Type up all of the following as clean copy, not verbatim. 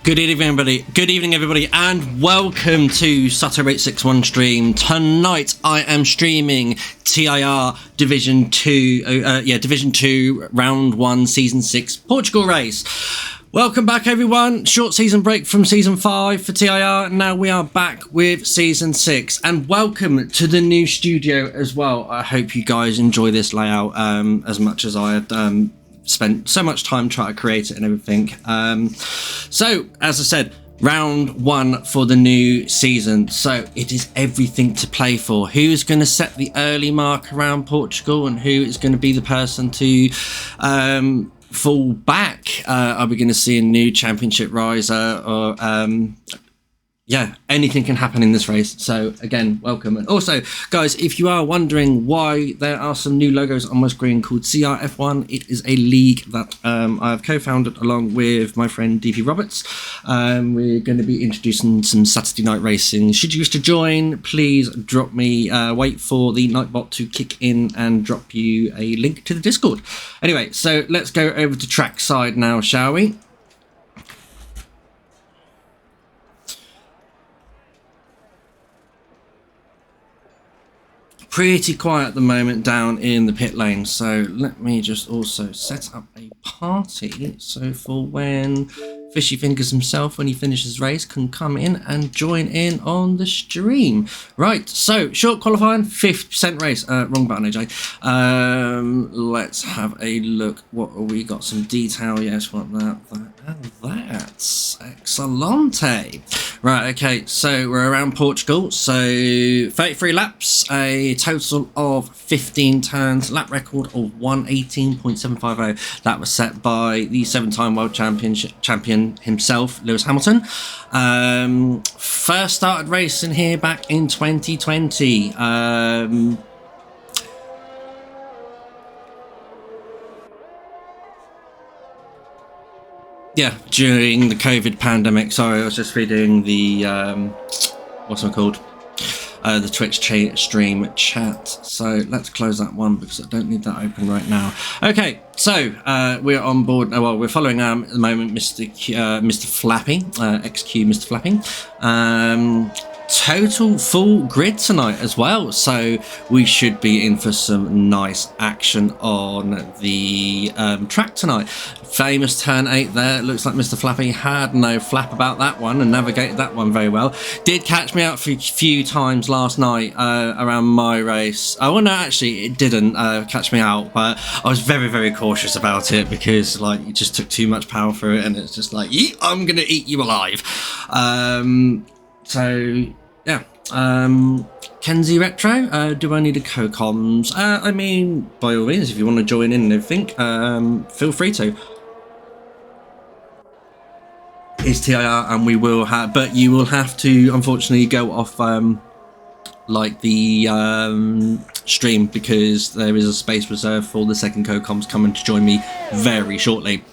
Good evening, everybody, and welcome to Sato 861 stream. Tonight, I am streaming TIR Division 2, Division 2, Round 1, Season 6, Portugal race. Welcome back, everyone. Short season break from Season 5 for TIR. Now we are back with Season 6, and welcome to the new studio as well. I hope you guys enjoy this layout as much as I had spent so much time trying to create it and everything. So as I said, round 1 for the new season, so it is everything to play for. Who's going to set the early mark around Portugal, and who is going to be the person to fall back? Are we going to see a new championship riser, or anything can happen in this race. So again, welcome. And also, guys, if you are wondering why there are some new logos on my screen called CRF1, it is a league that I have co-founded along with my friend DP Roberts. We're going to be introducing some Saturday night racing. Should you wish to join, please drop me, wait for the Nightbot to kick in and drop you a link to the Discord. Anyway, so let's go over to trackside now, shall we? Pretty quiet at the moment down in the pit lane, so let me just also set up a party so for when Fishy Fingers himself, when he finishes his race, can come in and join in on the stream. Right, so short qualifying, 5th race. Wrong button, AJ. Let's have a look. What have we got? Some detail. Yes, what that's excellente. Right, okay, so we're around Portugal. So 33 laps, a total of 15 turns, lap record of 118.750. That was set by the 7-time world champion himself, Lewis Hamilton. First started racing here back in 2020. During the COVID pandemic. Sorry, I was just reading the what's it called? The Twitch stream chat. So let's close that one because I don't need that open right now. Okay, so we're on board. Well, we're following at the moment Mr. Flappy, XQ Mr. Flappy. Total full grid tonight as well, so we should be in for some nice action on the track tonight. Famous turn 8 there. Looks like Mr. Flappy had no flap about that one and navigated that one very well. Did catch me out for a few times last night around my race. Oh no, actually it didn't catch me out, but I was very, very cautious about it because like it just took too much power for it, and it's just like, I'm gonna eat you alive. So yeah, Kenzie Retro, do I need a co-coms? I mean, by all means, if you want to join in and everything, feel free to. It's TIR, and we will have, but you will have to, unfortunately, go off like the stream because there is a space reserved for the second co-coms coming to join me very shortly.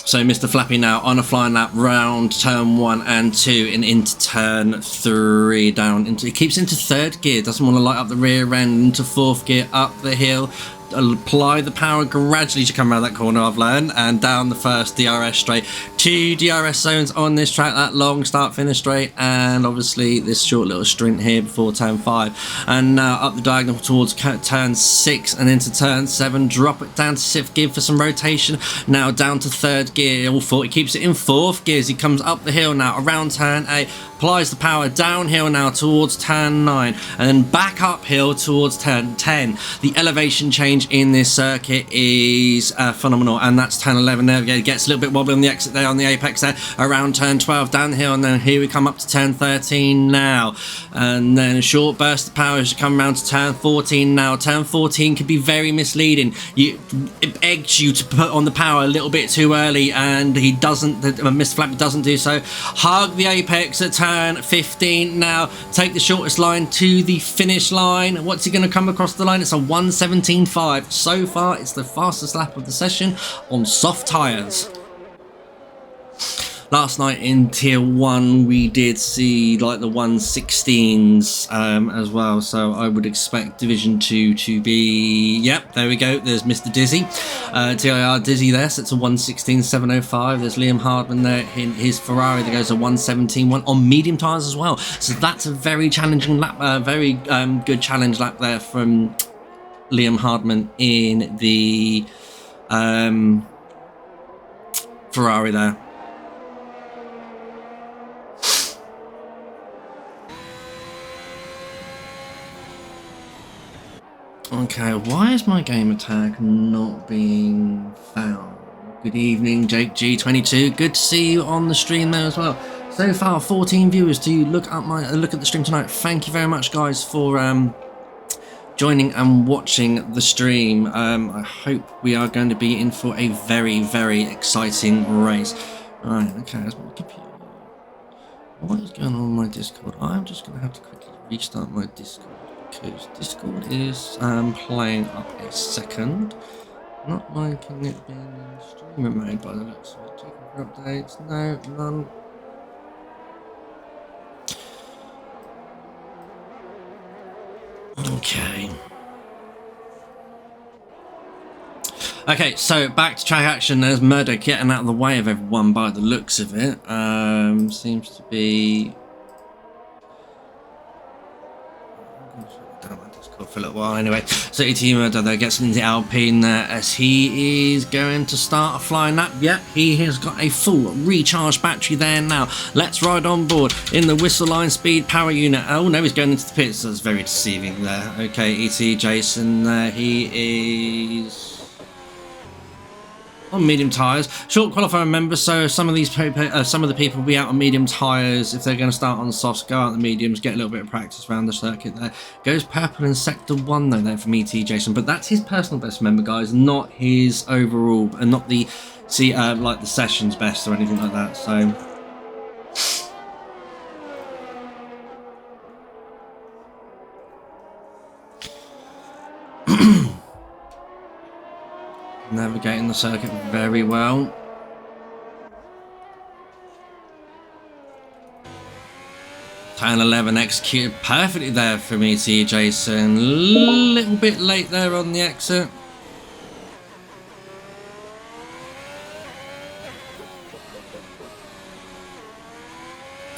So Mr. Flappy now on a flying lap round turn 1 and 2 and into turn 3 down into, he keeps into 3rd gear, doesn't want to light up the rear end, into 4th gear, up the hill, apply the power gradually to come around that corner, I've learned, and down the first DRS straight. 2 DRS zones on this track, that long start finish straight, and obviously this short little sprint here before turn 5, and now up the diagonal towards turn 6 and into turn 7, drop it down to 6th gear for some rotation, now down to 3rd gear, all 4, he keeps it in 4th gear as he comes up the hill now around turn 8, applies the power downhill now towards turn 9 and then back uphill towards turn 10. The elevation change in this circuit is phenomenal, and that's turn 11 there. It gets a little bit wobbly on the exit there, on the apex there, around turn 12 downhill, and then here we come up to turn 13 now, and then a short burst of power as you come around to turn 14 now. Turn 14 can be very misleading. It begs you to put on the power a little bit too early, and he doesn't, Mr. Flappy doesn't do so. Hug the apex at turn 15 now, take the shortest line to the finish line. What's he going to come across the line? It's a 1:17.5. So far, it's the fastest lap of the session on soft tyres. last night in tier 1 we did see like the 116s as well, so I would expect division 2 to be, yep, there we go, there's Mr. Dizzy, TIR Dizzy there, so it's a 116.705. There's Liam Hardman there in his Ferrari that goes a 117.1 on medium tyres as well, so that's a very challenging lap, very good challenge lap there from Liam Hardman in the Ferrari there. Okay, why is my gamer tag not being found? Good evening, Jake G22. Good to see you on the stream there as well. So far, 14 viewers to look at the stream tonight. Thank you very much, guys, for joining and watching the stream. I hope we are going to be in for a very, very exciting race. Right, okay, that's my computer. What is going on my Discord? I'm just going to have to quickly restart my Discord because Discord is playing up a second. Not liking it being in streamer mode by the looks of it. Checking for updates. No, none. Okay, so back to track action. There's Murdoch getting out of the way of everyone by the looks of it. Seems to be... for a little while anyway. So ET Murder there gets into Alpine there as he is going to start a flying lap. Yep, he has got a full recharged battery there now. Let's ride on board in the whistle line speed power unit. Oh no, he's going into the pits. That's very deceiving there. Okay, ET Jason there, he is on medium tyres. Short qualifier member, so some of the people will be out on medium tyres. If they're going to start on softs, go out on the mediums, get a little bit of practice around the circuit there. Goes purple in sector 1 though there from ET Jason, but that's his personal best, remember guys, not his overall, and not the like the sessions best or anything like that. So navigating the circuit very well. Turn 11 executed perfectly there from ET Jason. A little bit late there on the exit.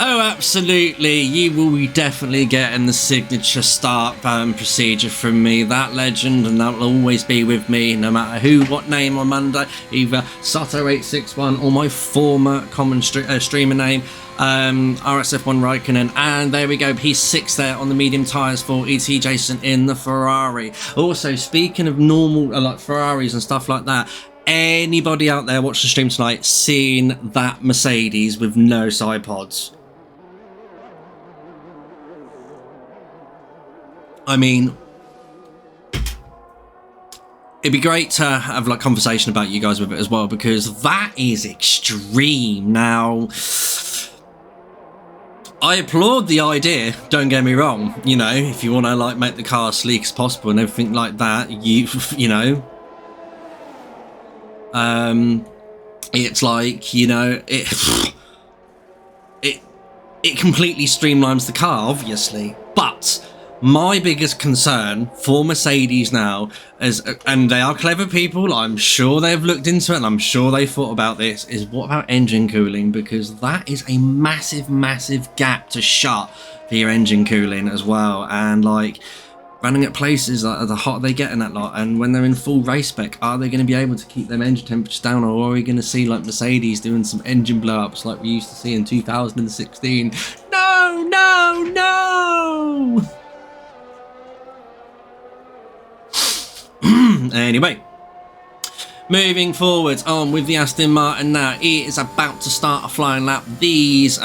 Oh, absolutely. You will be definitely getting the signature start procedure from me. That legend, and that will always be with me, no matter who, what name I'm under. Either Sato861 or my former common streamer name, RSF1 Raikkonen. And there we go. He's 6 there on the medium tyres for ET Jason in the Ferrari. Also, speaking of normal, like Ferraris and stuff like that, anybody out there watching the stream tonight seen that Mercedes with no side pods? I mean, it'd be great to have like conversation about you guys with it as well, because that is extreme. Now, I applaud the idea, don't get me wrong, you know, if you want to like make the car as sleek as possible and everything like that, you know, it's like, you know, it completely streamlines the car, obviously, but my biggest concern for Mercedes now is, and they are clever people, I'm sure they've looked into it and I'm sure they thought about this, is what about engine cooling? Because that is a massive, massive gap to shut for your engine cooling as well. And like running at places like the hot they get in that lot, and when they're in full race spec, are they going to be able to keep them engine temperatures down, or are we going to see like Mercedes doing some engine blow-ups like we used to see in 2016? No, no, no! Anyway, moving forwards on with the Aston Martin now. It is about to start a flying lap. These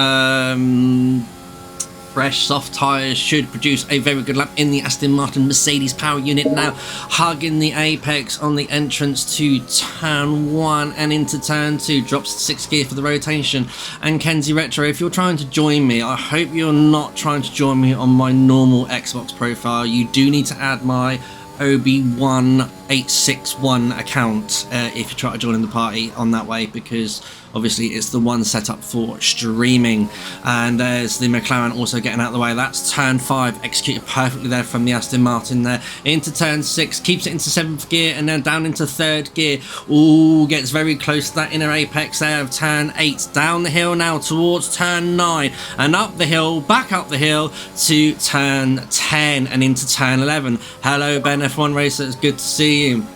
fresh soft tyres should produce a very good lap in the Aston Martin Mercedes power unit now, hugging the apex on the entrance to turn 1 and into turn 2, drops to 6th gear for the rotation. And Kenzie Retro, if you're trying to join me, I hope you're not trying to join me on my normal Xbox profile. You do need to add my OB1861 account if you try to join in the party on that way, because obviously it's the one set up for streaming. And there's the McLaren also getting out of the way. That's turn 5, executed perfectly there from the Aston Martin there. Into turn 6, keeps it into 7th gear and then down into 3rd gear. Ooh, gets very close to that inner apex there of turn 8. Down the hill now towards turn 9 and up the hill, back up the hill to turn 10 and into turn 11. Hello Ben F1 Racer, it's good to see you.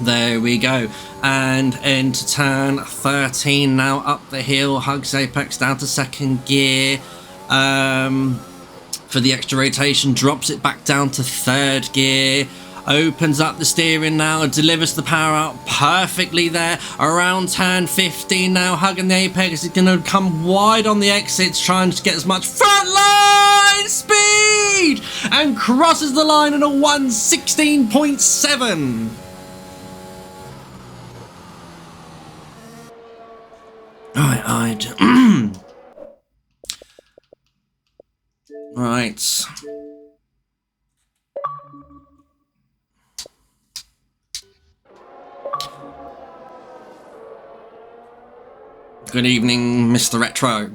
There we go. And into turn 13 now, up the hill, hugs apex down to 2nd gear for the extra rotation, drops it back down to 3rd gear, opens up the steering now, delivers the power out perfectly there around turn 15 now, hugging the apex. It's going to come wide on the exits, trying to get as much front line speed, and crosses the line in a 1:16.7. Right. Good evening, Mr. Retro.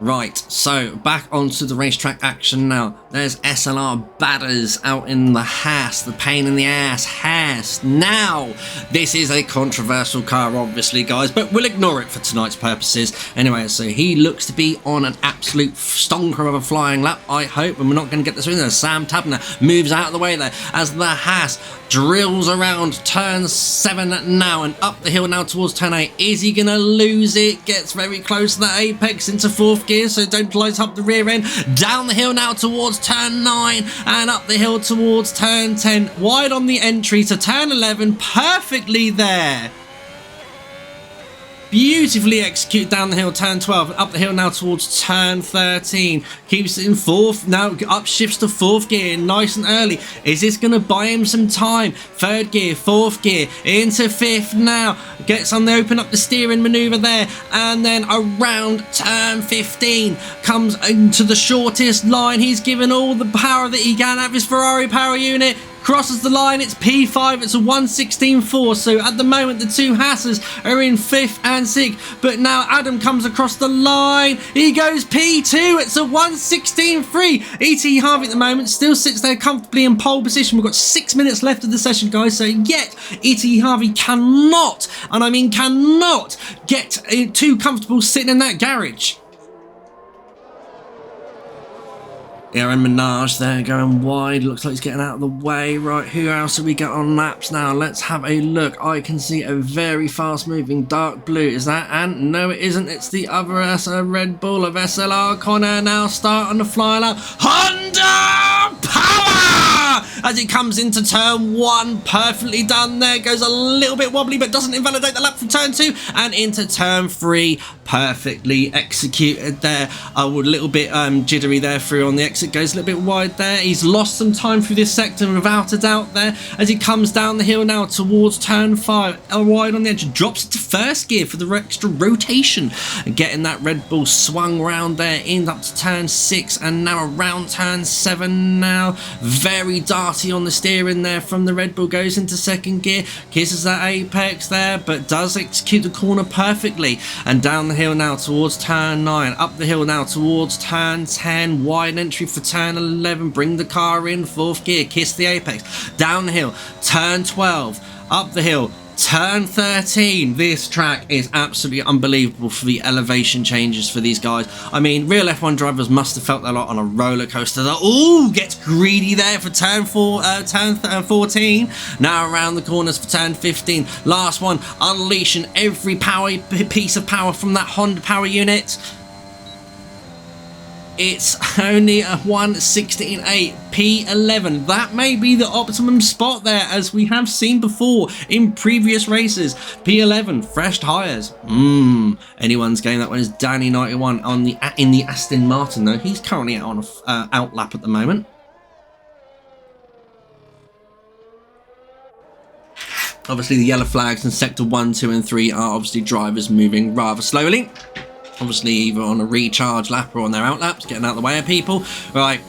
Right, so back onto the racetrack action now. There's SLR batters out in the Haas, the pain in the ass Haas. Now, this is a controversial car, obviously, guys, but we'll ignore it for tonight's purposes. Anyway, so he looks to be on an absolute stonker of a flying lap, I hope, and we're not going to get this in there. Sam Tabner moves out of the way there as the Haas drills around turn 7 now and up the hill now towards turn 8. Is he going to lose it? Gets very close to the apex into 4th gear, so don't light up the rear end. Down the hill now towards turn 9 and up the hill towards turn 10. Wide on the entry to turn 11. Perfectly there. Beautifully executed down the hill, turn 12, up the hill now towards turn 13. Keeps it in 4th, now up shifts to 4th gear, nice and early. Is this going to buy him some time? 3rd gear, 4th gear, into 5th now. Gets on the open up the steering manoeuvre there, and then around turn 15. Comes into the shortest line. He's given all the power that he can out of his Ferrari power unit. Crosses the line, it's P5, it's a 1:16.4, so at the moment the two Haasers are in 5th and 6th, but now Adam comes across the line, he goes P2, it's a 1:16.3. E.T. Harvey at the moment still sits there comfortably in pole position. We've got 6 minutes left of the session, guys, so yet E.T. Harvey cannot, and I mean cannot, get too comfortable sitting in that garage. Aaron Minaj there going wide. Looks like he's getting out of the way. Right, who else have we got on laps now? Let's have a look. I can see a very fast moving dark blue. Is that Ant? No, it isn't. It's the other Red Bull of SLR. Connor now start on the fly lap. Honda power! As it comes into turn 1. Perfectly done there. Goes a little bit wobbly, but doesn't invalidate the lap from turn 2. And into turn 3. Perfectly executed there. A little bit jittery there through on the exit. Goes a little bit wide there. He's lost some time through this sector without a doubt there as he comes down the hill now towards turn 5. Wide on the edge. Drops it to 1st gear for the extra rotation. And getting that Red Bull swung round there in up to turn 6 and now around turn 7 now. Very darty on the steering there from the Red Bull. Goes into 2nd gear. Kisses that apex there but does execute the corner perfectly. And down the hill now towards turn 9, up the hill now towards turn 10, wide entry for turn 11, bring the car in 4th gear, kiss the apex, down the hill, turn 12, up the hill, turn 13. This track is absolutely unbelievable for the elevation changes for these guys. I mean, real F1 drivers must have felt that a lot on a roller coaster. Ooh, gets greedy there for turn 14. Now around the corners for turn 15. Last one, unleashing every piece of power from that Honda power unit. It's only a 1:16.8 P11. That may be the optimum spot there, as we have seen before in previous races. P11, fresh tyres. Anyone's game. That one is Danny 91 on in the Aston Martin though. He's currently out on a out lap at the moment. Obviously the yellow flags in sector 1, 2 and 3 are obviously drivers moving rather slowly. obviously either on a recharge lap or on their out laps, getting out of the way of people. Right,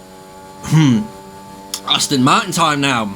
Aston Martin time now.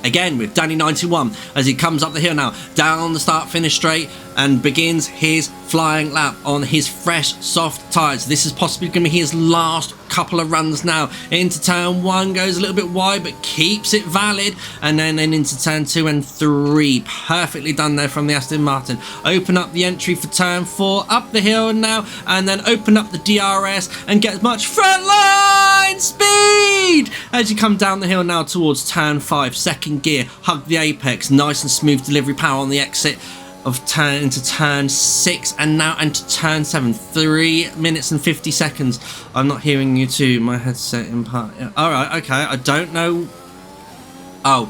Again with Danny 91 as he comes up the hill now, down the start finish straight, and begins his flying lap on his fresh soft tyres. This is possibly going to be his last couple of runs now. Into turn 1, goes a little bit wide but keeps it valid, and then into turn 2 and 3. Perfectly done there from the Aston Martin. Open up the entry for turn 4, up the hill now, and then open up the DRS and get as much front line speed as you come down the hill now towards turn 5. Second gear, hug the apex, nice and smooth delivery power on the exit of turn into turn 6 and now into turn 7. 3 minutes and 50 seconds. I'm not hearing you too. My headset in part. All right, okay. I don't know. Oh,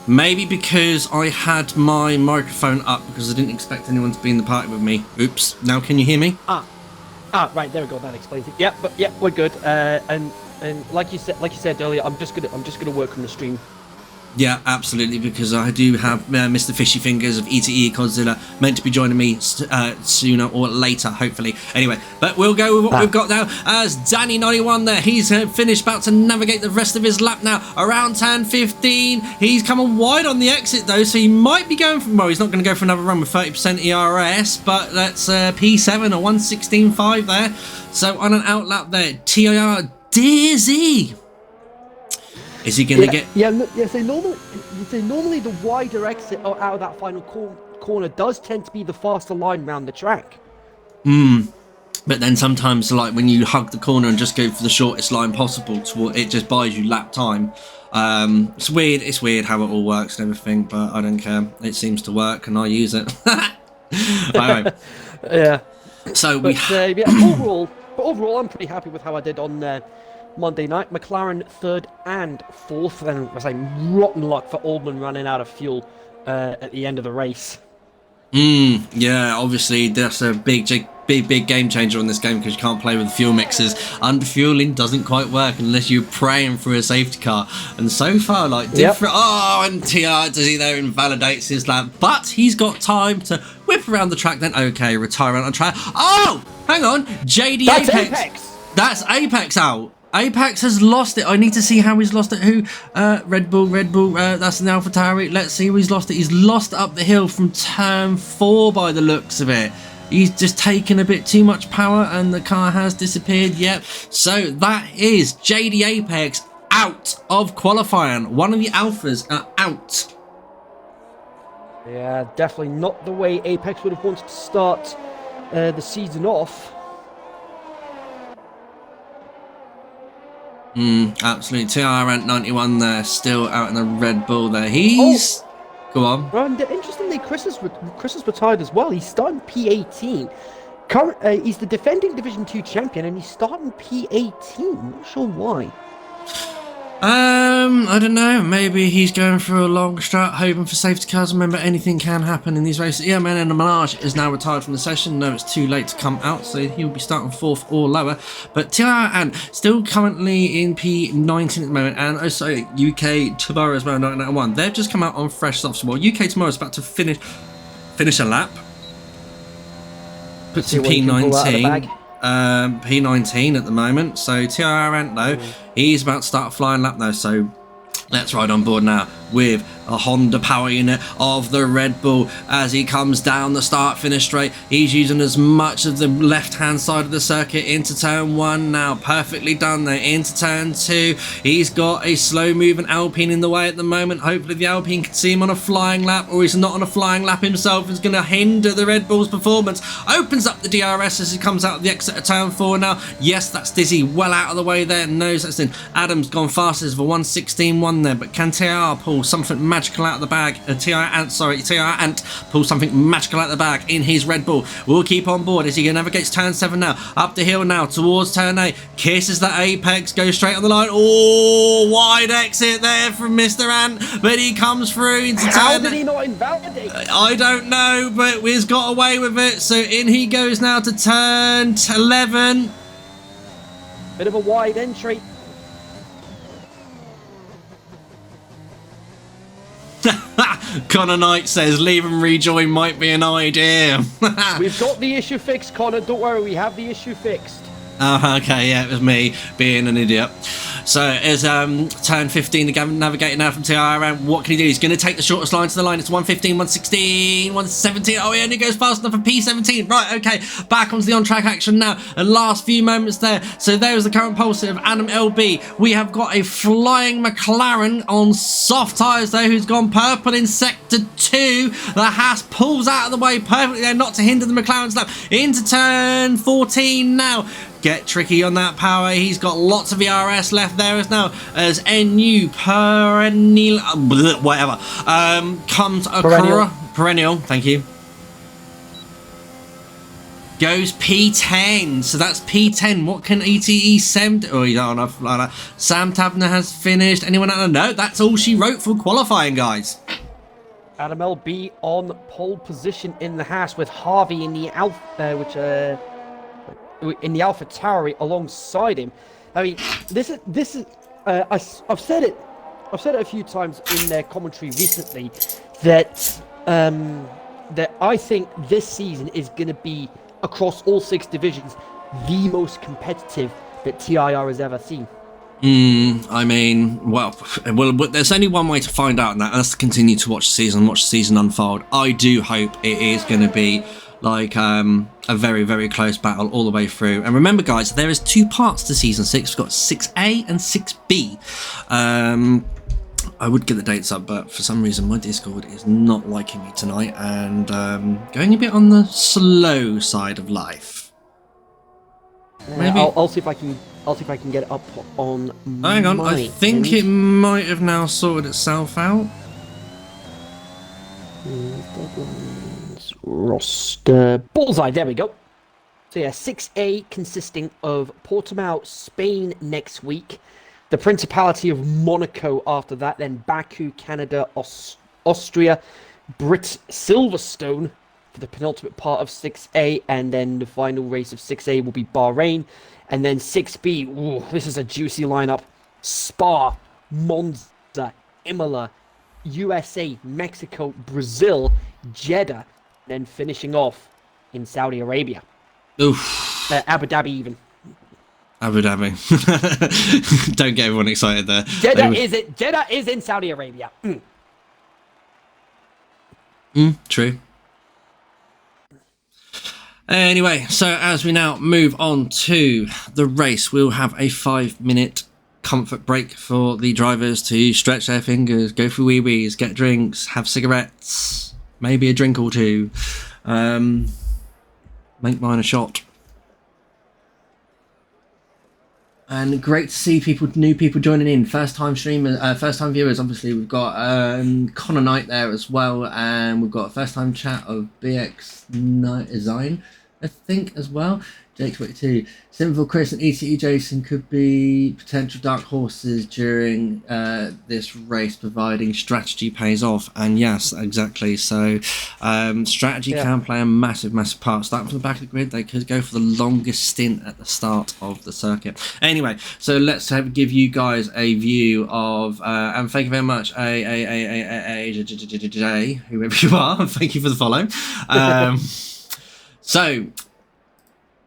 maybe because I had my microphone up because I didn't expect anyone to be in the party with me. Oops. Now can you hear me? Right, there we go. That explains it. Yeah, but yeah, we're good. And like you said earlier, I'm just gonna work on the stream. Yeah, absolutely, because I do have Mr. Fishy Fingers of ETE Godzilla meant to be joining me sooner or later, hopefully. Anyway, but we'll go with what we've got now as Danny 91 there. He's finished, about to navigate the rest of his lap now. Around turn 15, he's coming wide on the exit though, so he might be going for, well, he's not going to go for another run with 30% ERS, but that's P7 or 116.5 there. So on an out lap there, TIR dizzy. Is he going to get... So normally the wider exit out of that final corner does tend to be the faster line round the track. But then sometimes, like, when you hug the corner and just go for the shortest line possible, it just buys you lap time. It's weird how it all works and everything, but I don't care. It seems to work and I use it. Anyway. Yeah. So overall, I'm pretty happy with how I did on... Monday night. McLaren 3rd and 4th, and I say rotten luck for Oldman running out of fuel at the end of the race. Yeah, obviously that's a big game changer on this game because you can't play with fuel mixers. Underfueling doesn't quite work unless you're praying for a safety car, and so far, like, different. And TR does he there invalidates his lap, but he's got time to whip around the track. Then retire on track. Oh, hang on, JD Apex. That's Apex out. Apex has lost it. I need to see how he's lost it. Who? Red Bull. That's an AlphaTauri. Let's see who he's lost it. He's lost up the hill from turn 4 by the looks of it. He's just taken a bit too much power and the car has disappeared. Yep. So that is JD Apex out of qualifying. One of the Alphas are out. Yeah, definitely not the way Apex would have wanted to start the season off. Absolutely. TIR at 91 there, still out in the Red Bull there. He's... Go on. And interestingly, Chris is retired as well. He's starting P18. He's the defending Division 2 champion, and he's starting P18. Not sure why. I don't know. Maybe he's going for a long strat, hoping for safety cars. Remember, anything can happen in these races. Yeah, man, and Menage is now retired from the session. No, it's too late to come out, so he'll be starting 4th or lower. But TIR and still currently in P19 at the moment, and also UK tomorrow as well, 991. They've just come out on fresh softs. Well, UK tomorrow is about to finish a lap. Puts in P19. P19 at the moment, so TIR Ant though, he's about to start a flying lap though, so let's ride on board now with a Honda power unit of the Red Bull as he comes down the start finish straight. He's using as much of the left hand side of the circuit into turn 1 now, perfectly done there. Into turn 2, he's got a slow moving Alpine in the way at the moment. Hopefully the Alpine can see him on a flying lap, or he's not on a flying lap himself. It's going to hinder the Red Bull's performance. Opens up the DRS as he comes out of the exit of turn 4 now. Yes, that's Dizzy well out of the way there. Knows that's in. Adam's gone fastest for 116.1 there, but can TIR pull something magical out of the bag? TIR Ant pull something magical out of the bag in his Red Bull. We'll keep on board as he navigates turn 7 now, up the hill now towards turn 8, kisses the apex, goes straight on the line. Oh, wide exit there from Mr. Ant, but he comes through into turn... How did he not invalidate? I don't know, but we've got away with it, so in he goes now to turn 11. Bit of a wide entry. Connor Knight says leave and rejoin might be an idea. We've got the issue fixed, Connor. Don't worry, we have the issue fixed. Oh, okay, yeah, it was me being an idiot. So it's turn 15, the navigator now from TIR around. What can he do? He's going to take the shortest line to the line. It's 115, 116, 117. Oh, he only goes fast enough for P17. Right, okay, back onto the on-track action now. And last few moments there. So there's the current pulse of Adam LB. We have got a flying McLaren on soft tyres there who's gone purple in sector 2. The Haas pulls out of the way perfectly there, not to hinder the McLaren's lap. Into turn 14 now. Get tricky on that power. He's got lots of ERS left there as now as NU perennial whatever comes across perennial. Thank you. Goes P10. So that's P10. What can ETE Sam? Oh, you don't know. Sam Tabner has finished. Anyone else? No, that's all she wrote for qualifying, guys. Adam LB on pole position in the Haas with Harvey in the Alpha, in the Alpha Tauri alongside him. I mean, this is. I've said it a few times in their commentary recently that that I think this season is going to be across all 6 divisions the most competitive that TIR has ever seen. I mean, well, there's only one way to find out, and that's to continue to watch the season unfold. I do hope it is going to be like a very, very close battle all the way through. And remember, guys, there is 2 parts to season 6. We've got 6A and 6B. I would get the dates up, but for some reason my Discord is not liking me tonight and going a bit on the slow side of life. Maybe I'll see if I can. I'll see if I can get it up on. Hang on, I think it might have now sorted itself out. Roster bullseye. There we go. So yeah, 6A consisting of Portimao, Spain next week, the Principality of Monaco after that, then Baku, Canada, Austria, Brit Silverstone for the penultimate part of 6A, and then the final race of 6A will be Bahrain, and then 6B. Ooh, this is a juicy lineup: Spa, Monza, Imola, USA, Mexico, Brazil, Jeddah, then finishing off in Saudi Arabia. Oof. Abu Dhabi even. Abu Dhabi. Don't get everyone excited there. Jeddah is in Saudi Arabia. True. Anyway, so as we now move on to the race, we'll have a 5-minute comfort break for the drivers to stretch their fingers, go for wee-wees, get drinks, have cigarettes, maybe a drink or two. Make mine a shot. And great to see new people joining in. First time streamers, first time viewers. Obviously, we've got Connor Knight there as well, and we've got a first time chat of BX Design, I think, as well. Jake22, Simple Chris and ETE Jason could be potential dark horses during this race, providing strategy pays off. And yes, exactly. So strategy can play a massive part. Starting from the back of the grid, they could go for the longest stint at the start of the circuit. Anyway, so let's give you guys a view of, and thank you very much, whoever you are, thank you for the follow. So,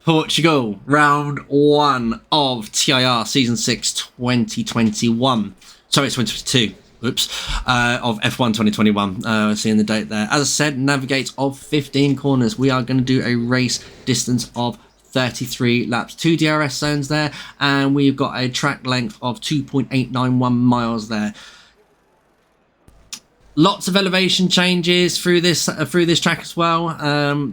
Portugal, round 1 of TIR Season 6 2021. Sorry, it's 2022. Oops. Of F1 2021. Seeing the date there. As I said, navigate of 15 corners. We are going to do a race distance of 33 laps. 2 DRS zones there. And we've got a track length of 2.891 miles there. Lots of elevation changes through this track as well.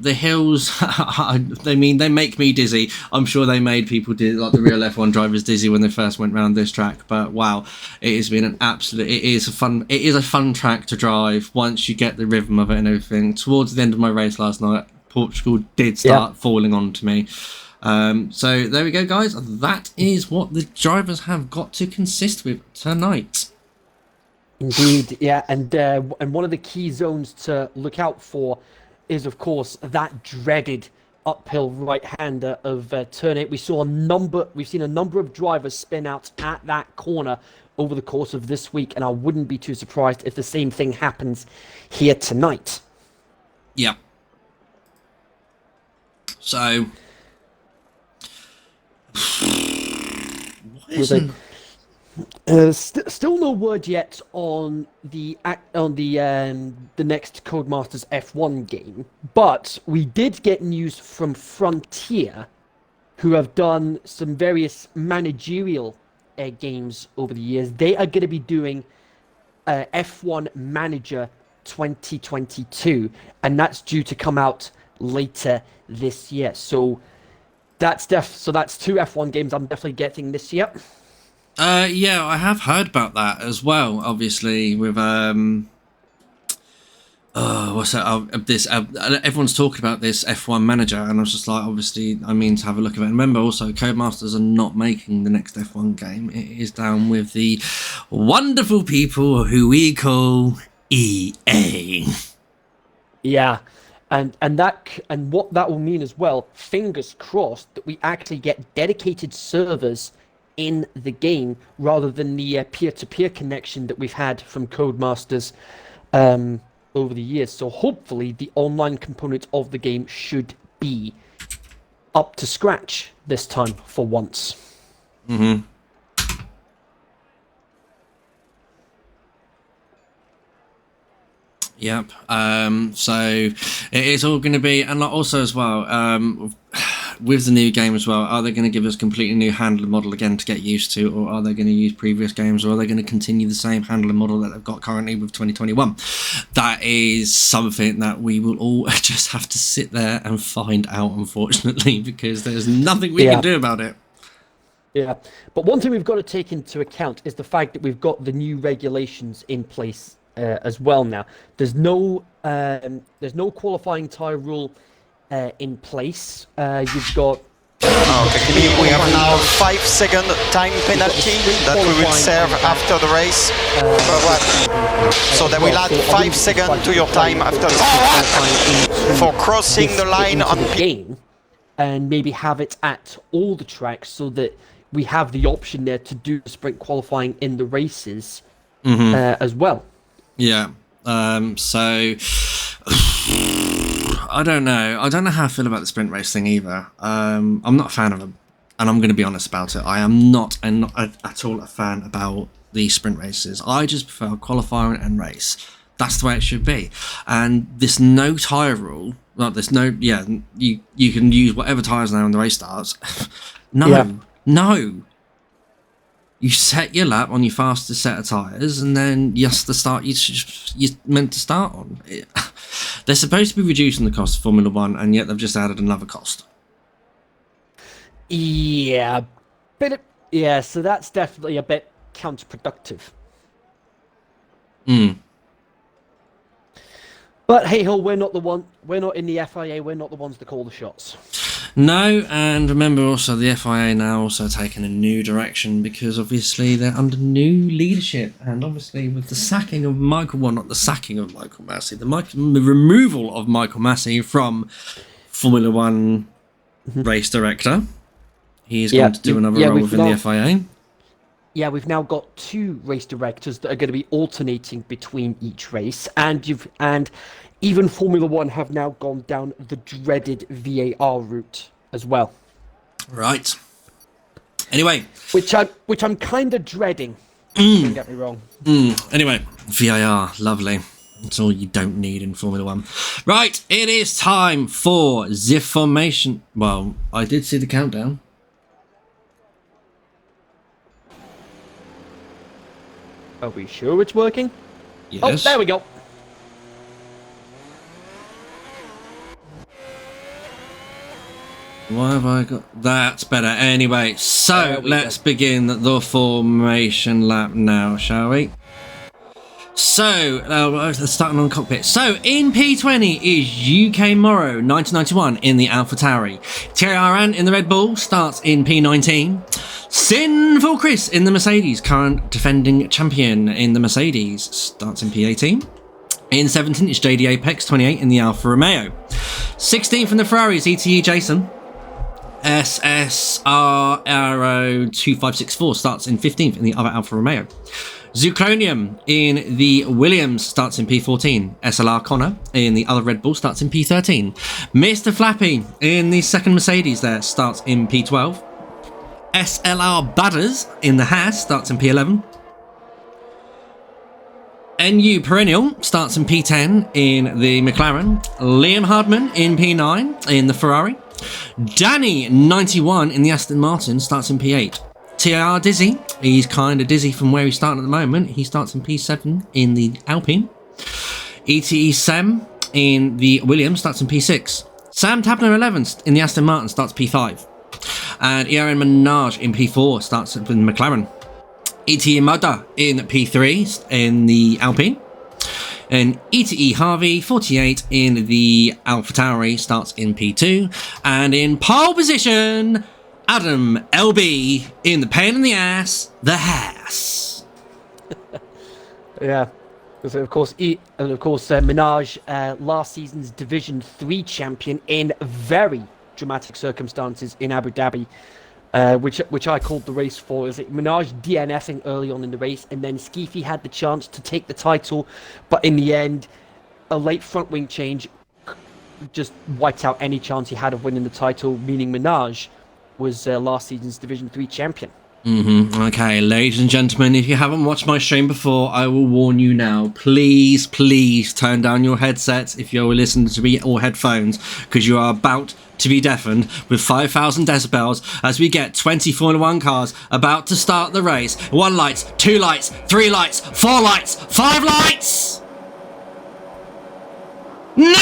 The hills, I mean, they make me dizzy. I'm sure they made people like the real F1 drivers dizzy when they first went around this track. But wow, it has been an absolute. It is a fun track to drive once you get the rhythm of it and everything. Towards the end of my race last night, Portugal did start falling onto me. So there we go, guys. That is what the drivers have got to consist with tonight. Indeed, yeah, and one of the key zones to look out for is, of course, that dreaded uphill right-hander of turn 8. We've seen a number of drivers spin out at that corner over the course of this week, and I wouldn't be too surprised if the same thing happens here tonight. Yeah. So, still no word yet on the next Codemasters F1 game, but we did get news from Frontier, who have done some various managerial games over the years. They are going to be doing F1 Manager 2022, and that's due to come out later this year. So that's two F1 games I'm definitely getting this year. Yeah, I have heard about that as well. Obviously, with what's that? Everyone's talking about this F1 Manager, and I was just like, obviously, I mean to have a look at it. And remember, also, Codemasters are not making the next F1 game. It is down with the wonderful people who we call EA. Yeah. And what that will mean as well, fingers crossed, that we actually get dedicated servers in the game rather than the peer-to-peer connection that we've had from Codemasters over the years. So hopefully the online component of the game should be up to scratch this time for once. Mm-hmm. Yep. So it is all going to be, and also as well, with the new game as well, are they going to give us a completely new handler model again to get used to, or are they going to use previous games, or are they going to continue the same handler model that they've got currently with 2021? That is something that we will all just have to sit there and find out, unfortunately, because there's nothing we can do about it. Yeah, but one thing we've got to take into account is the fact that we've got the new regulations in place as well now. There's no qualifying TIR rule in place. You've got. Okay, we have now 5-second time penalty that we will serve after the race. So they will add 5 seconds to your time after the for crossing the line on the game, and maybe have it at all the tracks so that we have the option there to do sprint qualifying in the races as well. Yeah. So I don't know. I don't know how I feel about the sprint race thing either. I'm not a fan of them, and I'm going to be honest about it. I am not at all a fan about the sprint races. I just prefer qualifying and race. That's the way it should be. And this no tyre rule, like this no, yeah, you can use whatever tyres now when the race starts. No. You set your lap on your fastest set of tyres, and then yes, the start you're meant to start on. They're supposed to be reducing the cost of Formula One, and yet they've just added another cost. Yeah, so that's definitely a bit counterproductive. But hey ho, we're not in the FIA, we're not the ones to call the shots. No, and remember also the FIA now also taking a new direction, because obviously they're under new leadership, and obviously with the sacking of not the sacking of Michael Massey, the removal of Michael Massey from Formula One race director. He's going to do another role within the FIA. Yeah, we've now got 2 race directors that are going to be alternating between each race, and even Formula One have now gone down the dreaded VAR route as well. Right. Anyway, which I'm kind of dreading. Don't get me wrong. Anyway, VAR, lovely. That's all you don't need in Formula One. Right, it is time for the formation. Well, I did see the countdown. Are we sure it's working? Yes. Oh, there we go. Why have I got... That's better. Anyway, so let's begin the formation lap now, shall we? So, let's start on the cockpit. So, in P20 is UK Morrow, 1991, in the Alpha Tauri. TIR in the Red Bull starts in P19. Sinful Chris in the Mercedes, current defending champion in the Mercedes, starts in P18. In 17, it's JD Apex 28 in the Alfa Romeo. 16th from the Ferraris, ETE Jason. SSR Aero 2564 starts in 15th in the other Alfa Romeo. Zuclonium in the Williams starts in P14. SLR Connor in the other Red Bull starts in P13. Mr. Flappy in the second Mercedes there starts in P12. SLR Butters in the Haas starts in P11. NU Perennial starts in P10 in the McLaren. Liam Hardman in P9 in the Ferrari. Danny 91 in the Aston Martin starts in P8. TIR Dizzy, he's kind of dizzy from where he's starting at the moment. He starts in P7 in the Alpine. ETE Sam in the Williams starts in P6. Sam Tabner 11th in the Aston Martin starts P5. And Aaron Menage in P4 starts with the McLaren. ETE Mudda in P3 in the Alpine. And ETE Harvey 48 in the AlphaTauri starts in P2. And in pole position, Adam LB in the pain in the ass, the Haas. Yeah. So of course, Minaj, last season's Division 3 champion in very dramatic circumstances in Abu Dhabi, which I called the race for. Is it Minaj DNFing early on in the race, and then Skeefy had the chance to take the title, but in the end, a late front wing change just wiped out any chance he had of winning the title, meaning Minaj was last season's Division 3 champion. Okay, ladies and gentlemen, if you haven't watched my stream before, I will warn you now. Please turn down your headsets if you're listening to me, or headphones, because you are about to be deafened with 5,000 decibels as we get 20 Formula 1 cars about to start the race. 1 light, 2 lights, 3 lights, 4 lights, 5 lights! No!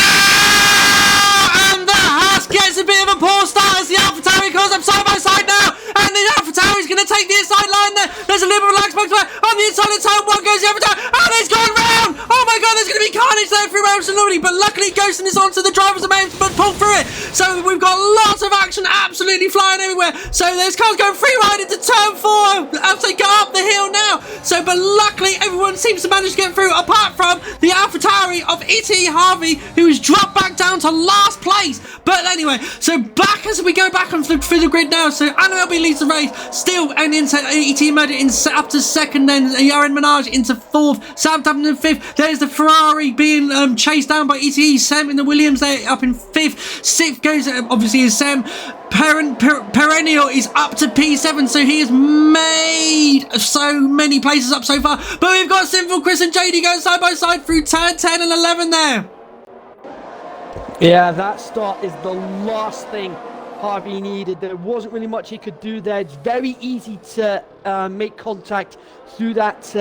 And the Haas gets a bit of a poor start as the AlphaTauri comes up side by side now, and the AlphaTauri is going to take the inside line there. There's a little bit of lag spot on the inside of turn 1 goes the AlphaTauri, and it's going round! Oh my god, there's going to be carnage there through absolutely, but luckily Ghosten is onto the drivers and managed to pull through it. So we've got lots of action absolutely flying everywhere. So there's cars going free ride into turn 4 as they go up the hill now. So, but luckily everyone seems to manage to get through, apart from the AlphaTauri of ETE Harvey, who's dropped back down to last place. But anyway, so back as we go back on through the grid now. So Anna leads the race still, and into ETE Murder up to second, then Yaron Minaj into 4th, Sam Tappan in 5th. There's the Ferrari being chased down by ETE Sam in the Williams there up in 5th. 6th goes obviously is Sam. Perennial is up to P7, so he has made so many places up so far. But we've got Sinful Chris and JD going side by side through turn 10 and 11 there. Yeah, that start is the last thing Harvey needed. There wasn't really much he could do there. It's very easy to make contact through that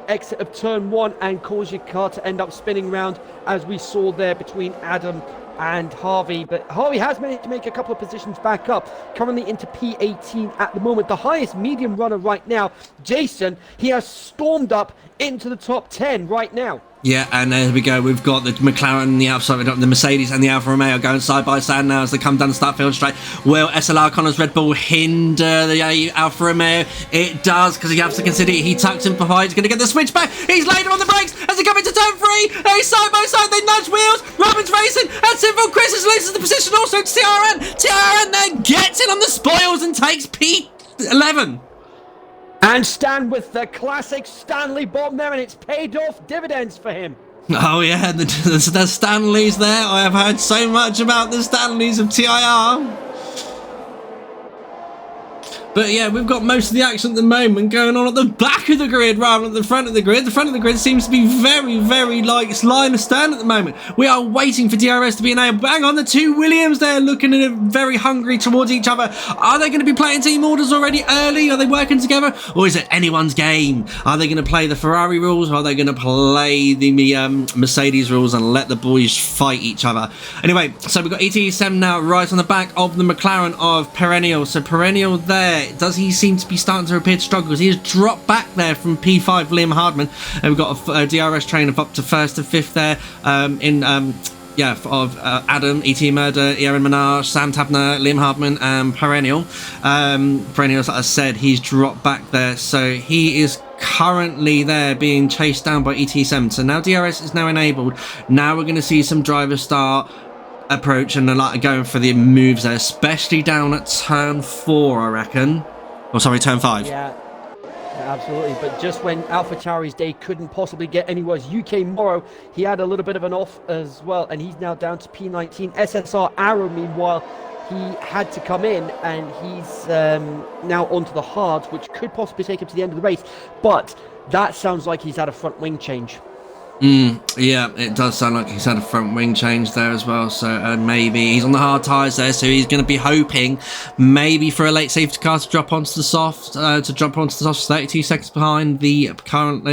exit of turn 1 and cause your car to end up spinning round, as we saw there between Adam and Harvey. But Harvey has managed to make a couple of positions back up, currently into P18 at the moment. The highest medium runner right now, Jason, he has stormed up into the top 10 right now. Yeah, and there we go. We've got the McLaren, the Mercedes and the Alfa Romeo going side by side now as they come down the start field straight. Will SLR Connor's Red Bull hinder the Alfa Romeo? It does, because you have to consider he tucks in behind. He's going to get the switch back. He's later on the brakes as they come into turn 3. They're side by side. They nudge wheels. Robin's racing, and Sinful Chris has loses the position also to TRN. TRN then gets in on the spoils and takes P11. And Stan with the classic Stanley bomb there, and it's paid off dividends for him. Oh yeah, the Stanleys there. I have heard so much about the Stanleys of TIR. But yeah, we've got most of the action at the moment going on at the back of the grid rather than the front of the grid. The front of the grid seems to be very like it's line astern at the moment. We are waiting for DRS to be enabled. Bang on, the 2 Williams there looking at it very hungry towards each other. Are they going to be playing team orders already early? Are they working together? Or is it anyone's game? Are they going to play the Ferrari rules? Or are they going to play the Mercedes rules and let the boys fight each other? Anyway, so we've got ETE7 now right on the back of the McLaren of Perennial. So Perennial there. Does he seem to be starting to appear to struggle? Because he has dropped back there from P5, Liam Hardman, and we've got a DRS train of up to 1st to 5th there of Adam, ET Murder, Aaron Menage, Sam Tabner, Liam Hardman, and Perennial. Perennial, as I said, he's dropped back there, so he is currently there being chased down by ET7. So now DRS is now enabled. Now we're going to see some drivers start approach and like going for the moves there, especially down at turn 4, I reckon. Oh, sorry, turn 5. Yeah, absolutely. But just when AlphaTauri's day couldn't possibly get anywhere, UK Morrow, he had a little bit of an off as well, and he's now down to P19. SSR Arrow, meanwhile, he had to come in, and he's now onto the hards, which could possibly take him to the end of the race. But that sounds like he's had a front wing change. Yeah, it does sound like he's had a front wing change there as well, so maybe he's on the hard tyres there, so he's going to be hoping maybe for a late safety car to drop onto the soft, 32 seconds behind the current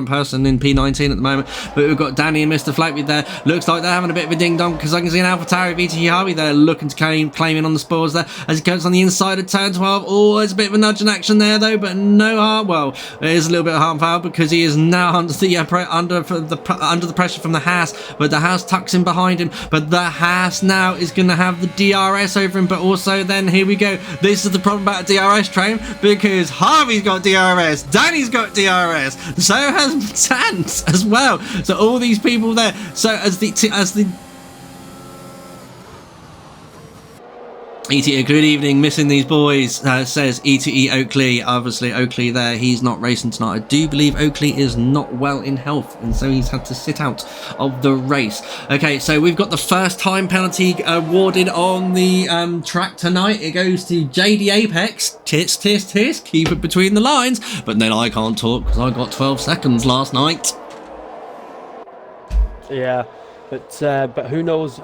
person in P19 at the moment. But we've got Danny and Mr. Flappy there. Looks like they're having a bit of a ding dong, because I can see an AlphaTauri VT Harvey there looking to claiming on the spoils there as he goes on the inside of turn 12. Oh, there's a bit of a nudge in action there though, but no harm. Well, it is a little bit of harm foul because he is now under the under the pressure from the Haas, but the Haas tucks in behind him, but the Haas now is going to have the DRS over him. But also then here we go, this is the problem about a DRS train, because Harvey's got DRS, Danny's got DRS, so has Tans as well, so all these people there. So as the ETE, good evening, missing these boys, says ETE Oakley. Obviously Oakley there, he's not racing tonight. I do believe Oakley is not well in health, and so he's had to sit out of the race. Okay, so we've got the first time penalty awarded on the track tonight. It goes to JD Apex. Tis, keep it between the lines. But then I can't talk because I got 12 seconds last night. Yeah, but who knows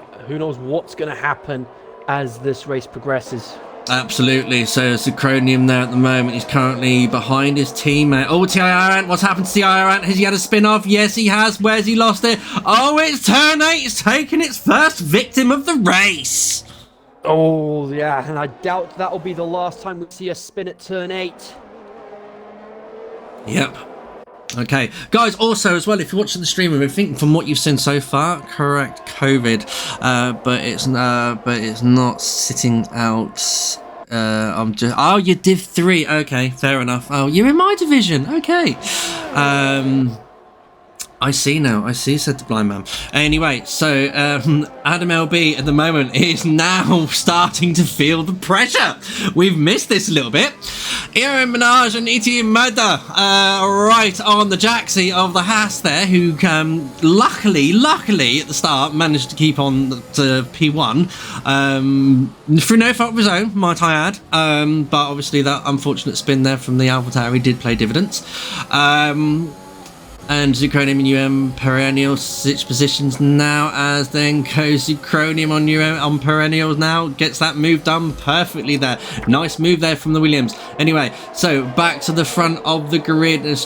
what's going to happen as this race progresses. Absolutely. So Zachronium there at the moment, he's currently behind his teammate. Oh, TIR Ant, what's happened to TIR Ant? Has he had a spin-off? Yes, he has. Where's he lost it? Oh, it's turn 8. It's taken its first victim of the race. Oh, yeah, and I doubt that'll be the last time we see a spin at turn 8. Yep. Okay, guys, also as well, if you're watching the stream, I think from what you've seen so far, correct, COVID, but it's not sitting out. I'm just, oh, you're Div 3, okay, fair enough. Oh, you're in my division, okay. I see now, I see, said the blind man. Anyway, so Adam LB at the moment is now starting to feel the pressure. We've missed this a little bit. Aaron Minaj and Iti Mada right on the jacksie of the Haas there, who luckily at the start managed to keep on to P1 through no fault of his own, might I add. But obviously that unfortunate spin there from the AlphaTauri did play dividends. And Zachronium and Perennial switch positions now, as then goes Zachronium on Perennials now, gets that move done perfectly there. Nice move there from the Williams. Anyway, so back to the front of the grid, as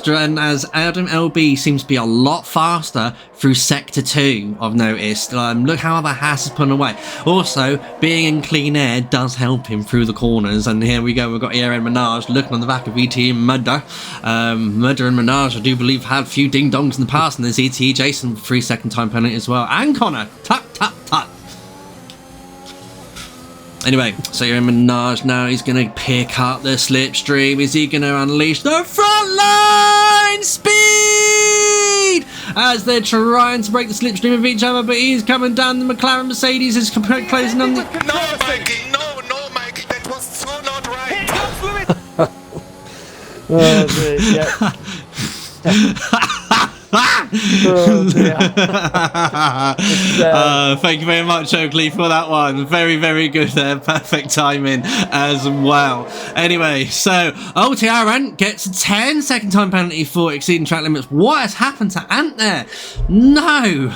Adam LB seems to be a lot faster through Sector 2, I've noticed. Look how the Haas is pulling away. Also, being in clean air does help him through the corners, and here we go, we've got Aaron Minaj looking on the back of ET and Mudder. Mudder and Minaj, I do believe, had a few ding dongs in the past, and there's ET Jason 3 second time penalty as well, and Connor tut. Anyway, so you're in Minaj now. He's going to pick up the slipstream. Is he going to unleash the front line speed as they're trying to break the slipstream of each other? But he's coming down. The McLaren Mercedes is closing on the. No, Mikey, no, Mikey, that was so not right. Thank you very much, Oakley, for that one. Very, very good there. Perfect timing as well. Anyway, so TIR Ant gets a 10-second time penalty for exceeding track limits. What has happened to Ant there? No.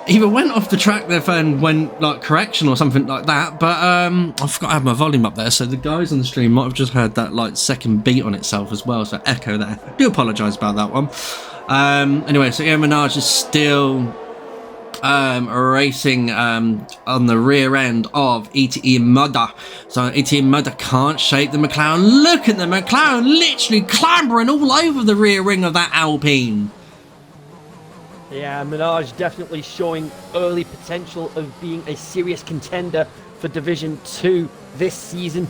Either went off the track there and went like correction or something like that, but I forgot to have my volume up there, so the guys on the stream might have just heard that like second beat on itself as well, so echo there. I do apologise about that one. Anyway, so Ian Minaj is still racing on the rear end of ETE Mudder. So ETE Mudder can't shake the McLaren. Look at the McLaren literally clambering all over the rear ring of that Alpine. Yeah, Minaj definitely showing early potential of being a serious contender for Division 2 this season.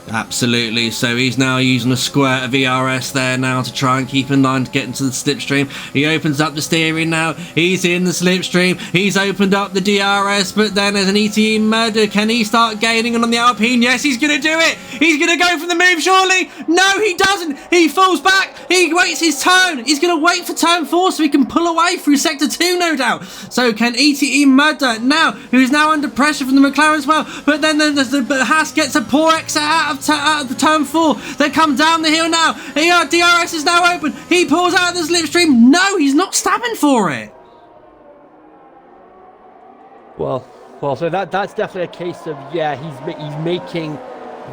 Absolutely. So he's now using a squirt of ERS there now to try and keep in line to get into the slipstream. He opens up the steering now. He's in the slipstream. He's opened up the DRS, but then there's an ETE murder. Can he start gaining on the Alpine? Yes, he's going to do it. He's going to go for the move, surely. No, he doesn't. He falls back. He waits his turn. He's going to wait for turn 4 so he can pull away through sector 2, no doubt. So can ETE murder now, who's now under pressure from the McLaren as well. But then the Haas gets a poor exit out of the turn 4. They come down the hill now. DRS is now open. He pulls out of the slipstream. No, he's not stabbing for it. Well, so that's definitely a case of, yeah, he's making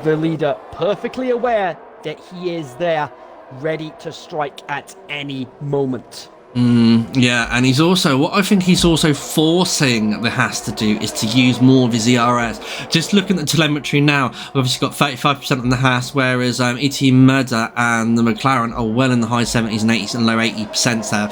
the leader perfectly aware that he is there, ready to strike at any moment. Yeah, and he's also, what I think he's also forcing the Haas to do is to use more of his ERS. Just looking at the telemetry now, we've obviously got 35% on the Haas, whereas ET Murder and the McLaren are well in the high 70s and 80s and low 80% there,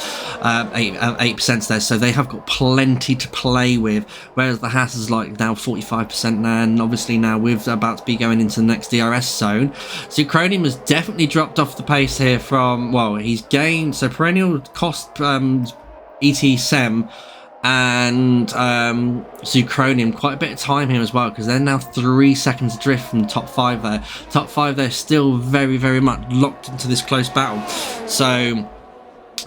8% there, so they have got plenty to play with, whereas the Haas is like now 45% now, and obviously now we're about to be going into the next DRS zone. So Chronium has definitely dropped off the pace here from, well, he's gained, so Perennial cost ET Sem and Zucronium quite a bit of time here as well, because they're now 3 seconds adrift from the top 5 there. Top 5 they're still very, very much locked into this close battle. So,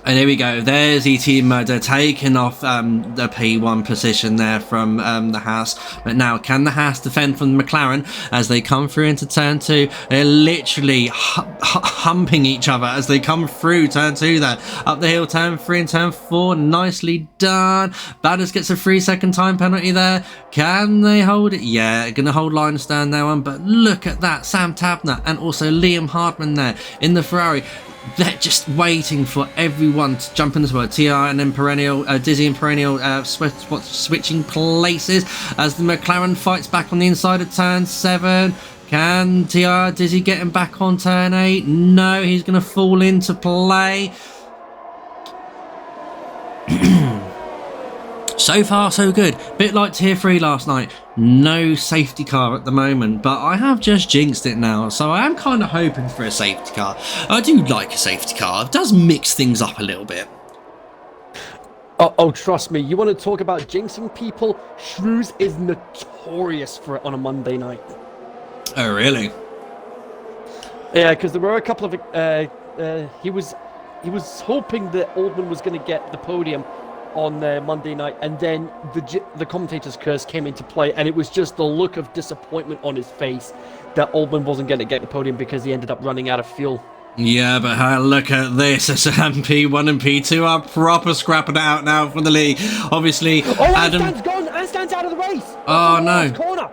and there we go, there's ET Murder taking off the P1 position there from the Haas. But now, can the Haas defend from the McLaren as they come through into turn 2? They're literally humping each other as they come through turn 2 there. Up the hill, turn 3 and turn 4, nicely done. Badders gets a 3-second time penalty there. Can they hold it? Yeah, gonna hold line and stand there one, but look at that, Sam Tabner and also Liam Hardman there in the Ferrari. They're just waiting for everyone to jump in as well. TIR and then Perennial, Dizzy and Perennial switching places as the McLaren fights back on the inside of turn 7. Can TIR Dizzy get him back on turn 8? No, he's going to fall into play. So far, so good. Bit like Tier 3 last night. No safety car at the moment, but I have just jinxed it now, so I am kind of hoping for a safety car. I do like a safety car. It does mix things up a little bit. Oh, trust me, you want to talk about jinxing people? Shrews is notorious for it on a Monday night. Oh, really? Yeah, because there were a couple of... he was hoping that Oldman was going to get the podium on Monday night, and then the commentator's curse came into play, and it was just the look of disappointment on his face that Oldman wasn't going to get the podium because he ended up running out of fuel. Yeah, but look at this. P1 and P2 are proper scrapping it out now from the league. Obviously, Adam... Anstan's gone! Anstan's out of the race! Oh, no. Corner.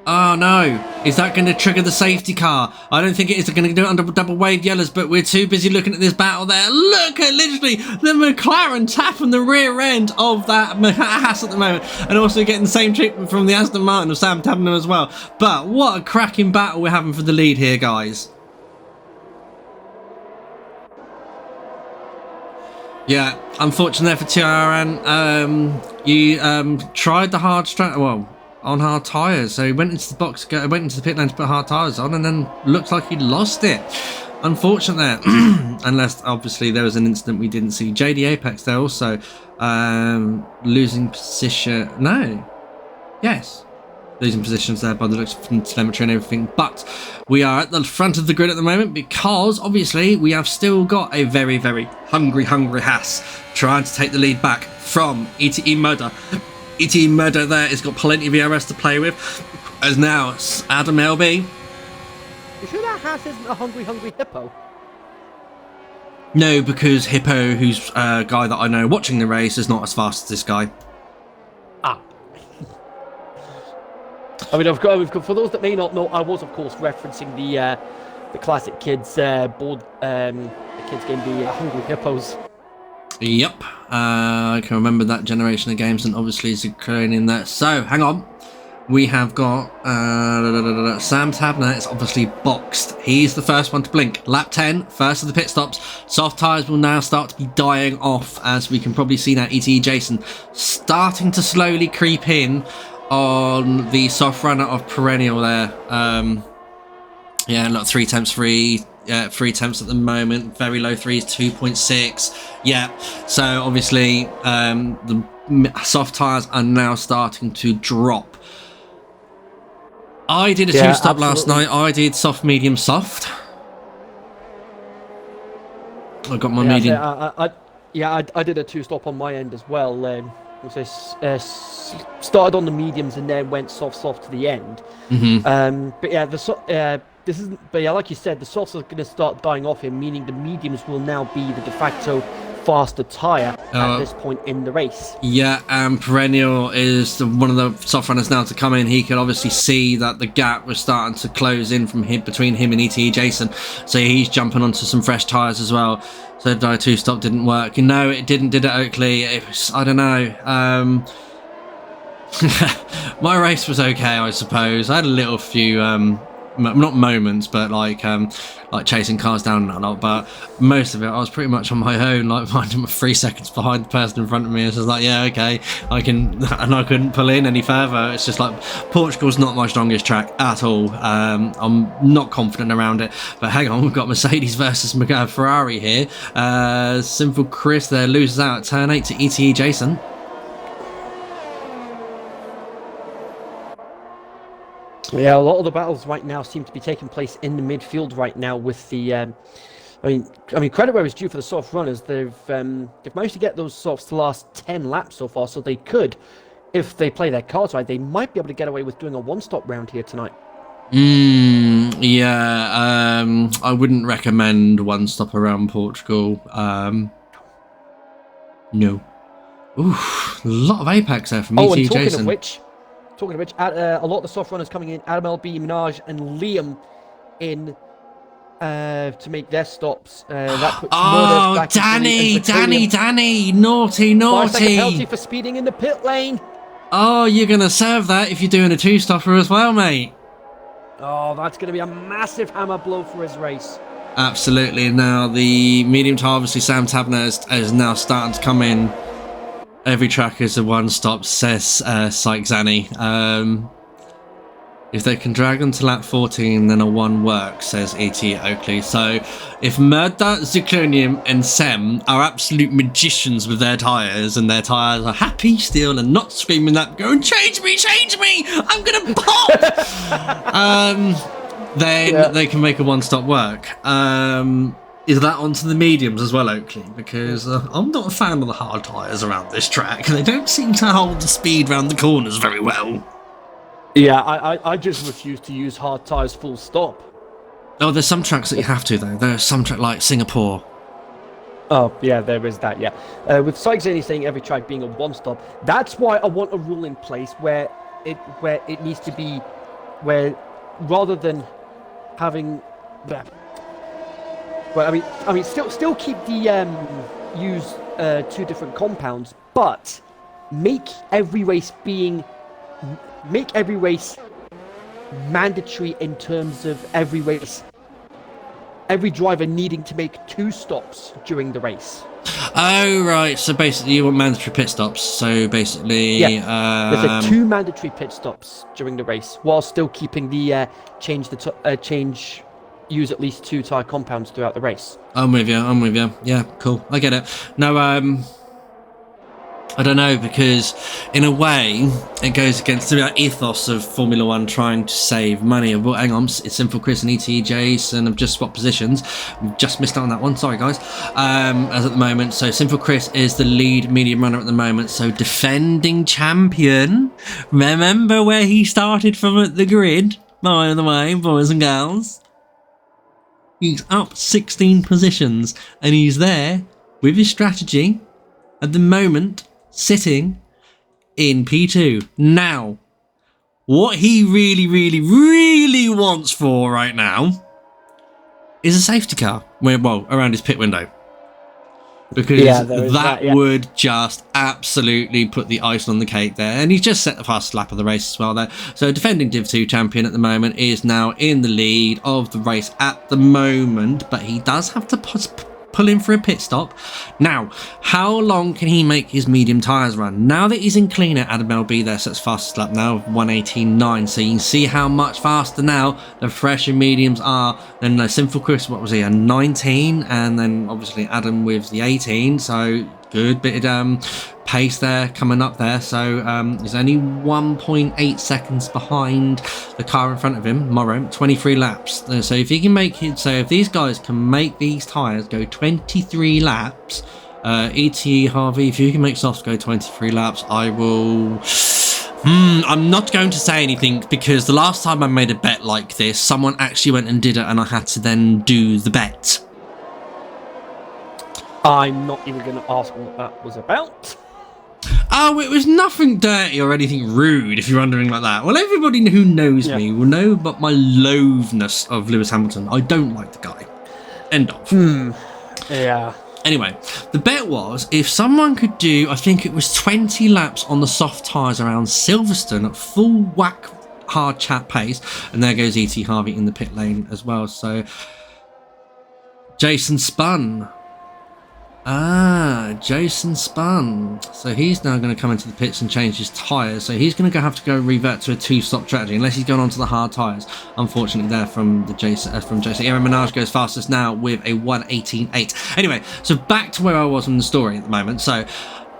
Oh no, is that going to trigger the safety car? I don't think it is going to do it under double wave yellows, but we're too busy looking at this battle there. Look at literally the McLaren tapping the rear end of that Haas at the moment, and also getting the same treatment from the Aston Martin of Sam Tabner as well. But what a cracking battle we're having for the lead here, guys. Yeah, unfortunate for TRN. You tried the hard on hard tyres, so he went into the box, went into the pit lane to put hard tyres on, and then looks like he lost it. Unfortunate there, unless obviously there was an incident we didn't see. JD Apex there also losing position. No, yes, losing positions there by the looks from telemetry and everything. But we are at the front of the grid at the moment because obviously we have still got a very, very hungry Haas trying to take the lead back from ETE Murder. ET Murder there has got plenty of ERS to play with, as now Adam LB. You sure that Haas isn't a hungry hippo? No, because Hippo, who's a guy that I know watching the race, is not as fast as this guy. Ah. I mean, for those that may not know, I was of course referencing the classic kids board, the kids game, the Hungry Hippos. Yep, I can remember that generation of games, and obviously Zucronium in there. So, hang on. We have got Sam Tabner is obviously boxed. He's the first one to blink. Lap 10, first of the pit stops. Soft tyres will now start to be dying off, as we can probably see now. ETE Jason starting to slowly creep in on the soft runner of Perennial there. Yeah, look, 3 temps free. 3 temps at the moment. Very low threes, 2.6. Yeah, so obviously the soft tyres are now starting to drop. I did a 2-stop last night. I did soft, medium, soft. I got my medium. I did a 2-stop on my end as well. Started on the mediums and then went soft to the end. But yeah, like you said, the softs are going to start dying off here, meaning the mediums will now be the de facto faster tyre at this point in the race. Yeah, and Perennial is one of the soft runners now to come in. He could obviously see that the gap was starting to close in from between him and ETE Jason, so he's jumping onto some fresh tyres as well. So the 2-stop didn't work. No, it didn't, did it, Oakley? It was, I don't know. My race was okay, I suppose. I had a little few not moments, but like chasing cars down and all, but most of it I was pretty much on my own, like finding 3 seconds behind the person in front of me. It's just like, yeah, okay, I can, and I couldn't pull in any further. It's just like Portugal's not my strongest track at all. I'm not confident around it, but hang on, we've got Mercedes versus Ferrari here. Simple Chris there loses out at turn 8 to ETE Jason. Yeah, a lot of the battles right now seem to be taking place in the midfield right now with the, I mean, credit where it's due for the soft runners. They've managed to get those softs to last 10 laps so far, so they could, if they play their cards right, they might be able to get away with doing a 1-stop round here tonight. Yeah, I wouldn't recommend 1-stop around Portugal. No. Ooh, a lot of apex there from ETE Jason. Talking of which, a lot of the soft runners coming in, Adam LB, Minaj, and Liam in to make their stops. That puts back Danny, naughty. 5-second penalty for speeding in the pit lane. Oh, you're going to serve that if you're doing a 2-stopper as well, mate. Oh, that's going to be a massive hammer blow for his race. Absolutely. Now, the medium tire, obviously, Sam Tabner is now starting to come in. Every track is a 1-stop, says Syke Zanny. If they can drag them to lap 14, then a 1 works, says E.T. Oakley. So, if Murda, Zuclonium, and Sem are absolute magicians with their tyres, and their tyres are happy still and not screaming that, going, change me, I'm gonna pop! Then they can make a 1-stop work. Is that onto the mediums as well, Oakley? Because I'm not a fan of the hard tyres around this track. They don't seem to hold the speed around the corners very well. Yeah, I just refuse to use hard tyres full stop. Oh, there's some tracks that you have to, though. There's some track like Singapore. Oh, yeah, there is that, yeah. With Syke Zanny saying every track being a 1-stop, that's why I want a rule in place where it needs to be, where rather than having that. Well, I mean, still keep the use 2 different compounds, but make every race mandatory in terms of every driver needing to make 2 stops during the race. Oh, right. So basically, you want mandatory pit stops. So basically, there's 2 mandatory pit stops during the race, while still keeping the use at least 2 tyre compounds throughout the race. I'm with you. Yeah, cool. I get it. No, I don't know, because in a way it goes against the ethos of Formula 1 trying to save money. Well, hang on, it's Simple Chris and ETE Jason have just swapped positions. We've just missed out on that one, sorry guys. As at the moment, so Simple Chris is the lead medium runner at the moment, so defending champion. Remember where he started from at the grid, by the way, boys and girls. He's up 16 positions, and he's there with his strategy at the moment, sitting in P2. Now, what he really wants for right now is a safety car, around his pit window. Because that would just absolutely put the icing on the cake there. And he's just set the fastest lap of the race as well there. So defending Div 2 champion at the moment is now in the lead of the race at the moment. But he does have to pull in for a pit stop. Now, how long can he make his medium tyres run? Now that he's in cleaner, Adam LB there sets fastest lap now of 1:18.9. So you can see how much faster now the fresh and mediums are than the Sinful Chris. What was he, a 19? And then obviously Adam with the 18. So good bit of pace there coming up there. So he's only 1.8 seconds behind the car in front of him. Morrow, 23 laps. So if he can make it, so if these guys can make these tyres go 23 laps, ET Harvey, if you can make softs go 23 laps, I will. I'm not going to say anything because the last time I made a bet like this, someone actually went and did it, and I had to then do the bet. I'm not even going to ask what that was about. Oh, it was nothing dirty or anything rude, if you're wondering like that. Well, everybody who knows me will know about my loathness of Lewis Hamilton. I don't like the guy. End of. Yeah. Anyway, the bet was if someone could do, I think it was 20 laps on the soft tyres around Silverstone at full whack hard chat pace, and there goes E.T. Harvey in the pit lane as well. So Jason spun. Jason spun. So he's now going to come into the pits and change his tyres. So he's going to have to go revert to a two-stop strategy unless he's going on to the hard tyres. Unfortunately, there from Jason. Aaron Minaj goes fastest now with a 1:18.8. Anyway, so back to where I was in the story at the moment. So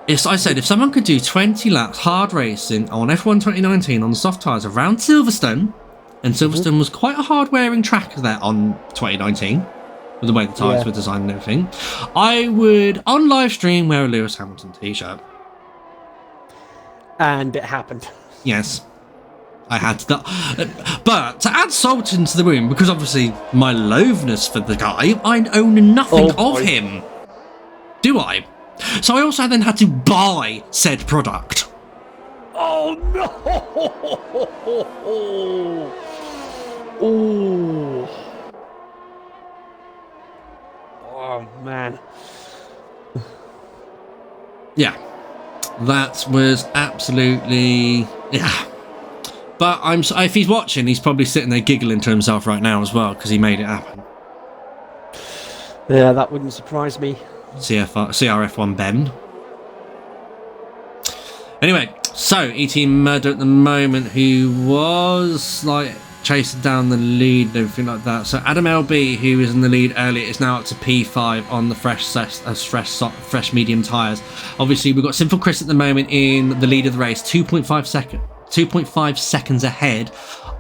I said if someone could do 20 laps hard racing on F1 2019 on the soft tyres around Silverstone, and Silverstone was quite a hard-wearing track there on 2019. With the way the tyres were designed and everything, I would, on live stream, wear a Lewis Hamilton t-shirt. And it happened. Yes. I had to. But to add salt into the wound, because obviously my loathness for the guy, I own nothing of him. Do I? So I also then had to buy said product. Oh, no! Ooh. Oh, man. Yeah. That was absolutely... Yeah. But if he's watching, he's probably sitting there giggling to himself right now as well, because he made it happen. Yeah, that wouldn't surprise me. CRF1 Ben. Anyway, so E.T. Murder at the moment, who was like chasing down the lead and everything like that. So Adam LB, who was in the lead earlier, is now up to P5 on the fresh medium tyres. Obviously, we've got Sinful Chris at the moment in the lead of the race, 2.5 seconds ahead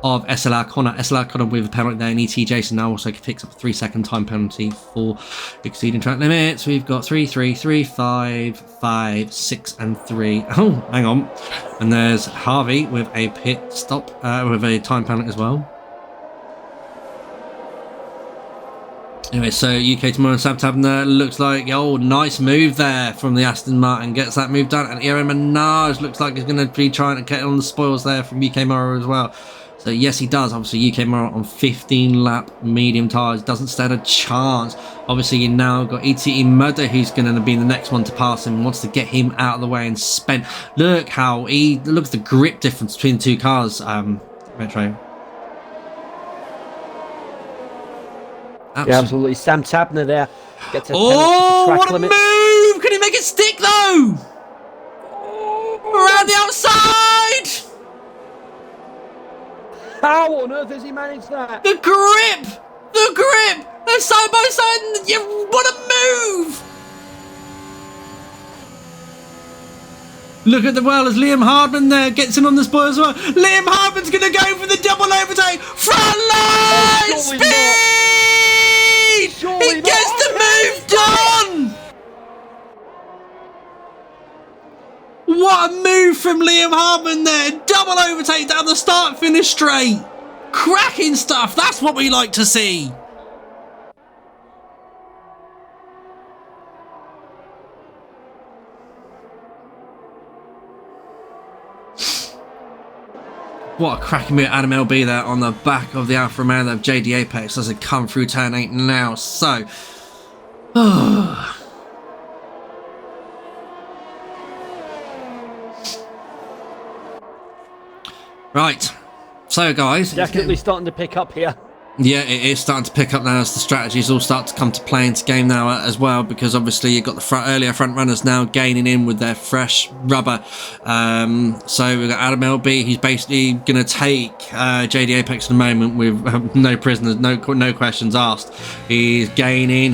of SLR Connor. SLR Connor with a penalty there, and ET Jason now also picks up a 3-second time penalty for exceeding track limits. We've got 3, 3, 3, 5, 5, 6, and 3. Oh, hang on. And there's Harvey with a pit stop, with a time penalty as well. Anyway, so UK tomorrow and Sam Tabner looks like, nice move there from the Aston Martin. Gets that move done. And Aaron Minaj looks like he's going to be trying to get on the spoils there from UK Morrow as well. So yes, he does. Obviously, UK Morrow on 15-lap medium tyres. Doesn't stand a chance. Obviously, you now got ETE Mudder, who's going to be the next one to pass him. Wants to get him out of the way and spend. Look at the grip difference between the two cars, Metro. Yeah, absolutely. Sam Tabner there gets a penalty for track what a limits. Move! Can he make it stick though? Around the outside! How on earth has he managed that? The grip! They're side by side. What a move! Look at the as Liam Hardman there gets in on the spoil as well. Liam Hardman's going to go for the double overtake. Front line speed! He gets the move done! What a move from Liam Hardman there. Double overtake down the start-finish straight. Cracking stuff. That's what we like to see. What a cracking move, Adam LB there on the back of the Alfa Romeo of JD Apex as it come through turn 8 now. So, right. So, guys, definitely starting to pick up here. Yeah, it is starting to pick up now as the strategies all start to come to play into game now as well, because obviously you've got the earlier front runners now gaining in with their fresh rubber. So we've got Adam LB, he's basically going to take JD Apex in a moment with no prisoners, no questions asked. He's gaining,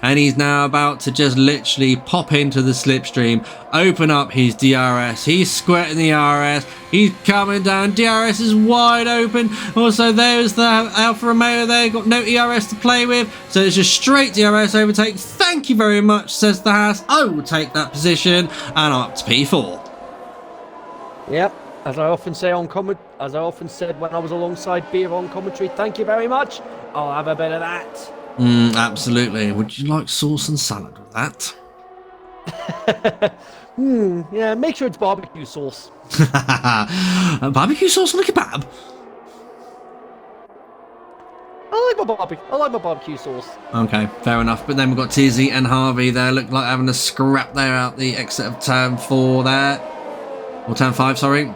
and he's now about to just literally pop into the slipstream, open up his DRS. He's squirting the RS, he's coming down, DRS is wide open. Also, there's the Alfa Romeo there, got no ERS to play with, so it's just straight DRS overtake. Thank you very much, says the Haas. I will take that position, and I'm up to P4. Yep, as I often say as I often said when I was alongside Beer on commentary, thank you very much. I'll have a bit of that. Absolutely. Would you like sauce and salad with that? Yeah, make sure it's barbecue sauce. Barbecue sauce on a kebab? I like my barbecue sauce. Okay, fair enough. But then we've got Tizzy and Harvey there. Look like having a scrap there out the exit of turn 4 there. Or turn 5, sorry.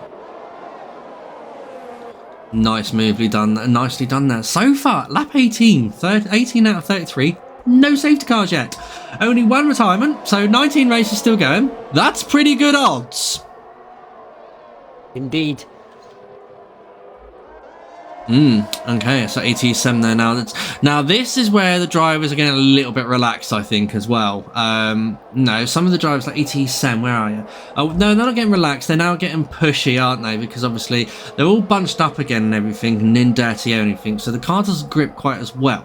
Nicely done there. So far, lap 18. 18 out of 33. No safety cars yet. Only 1 retirement, so 19 races still going. That's pretty good odds. Indeed. Okay, so AT7 there now. Now this is where the drivers are getting a little bit relaxed, I think, as well. No, some of the drivers like AT7, where are you? Oh no, they're not getting relaxed. They're now getting pushy, aren't they? Because obviously they're all bunched up again and everything, and in dirty everything. So the car doesn't grip quite as well,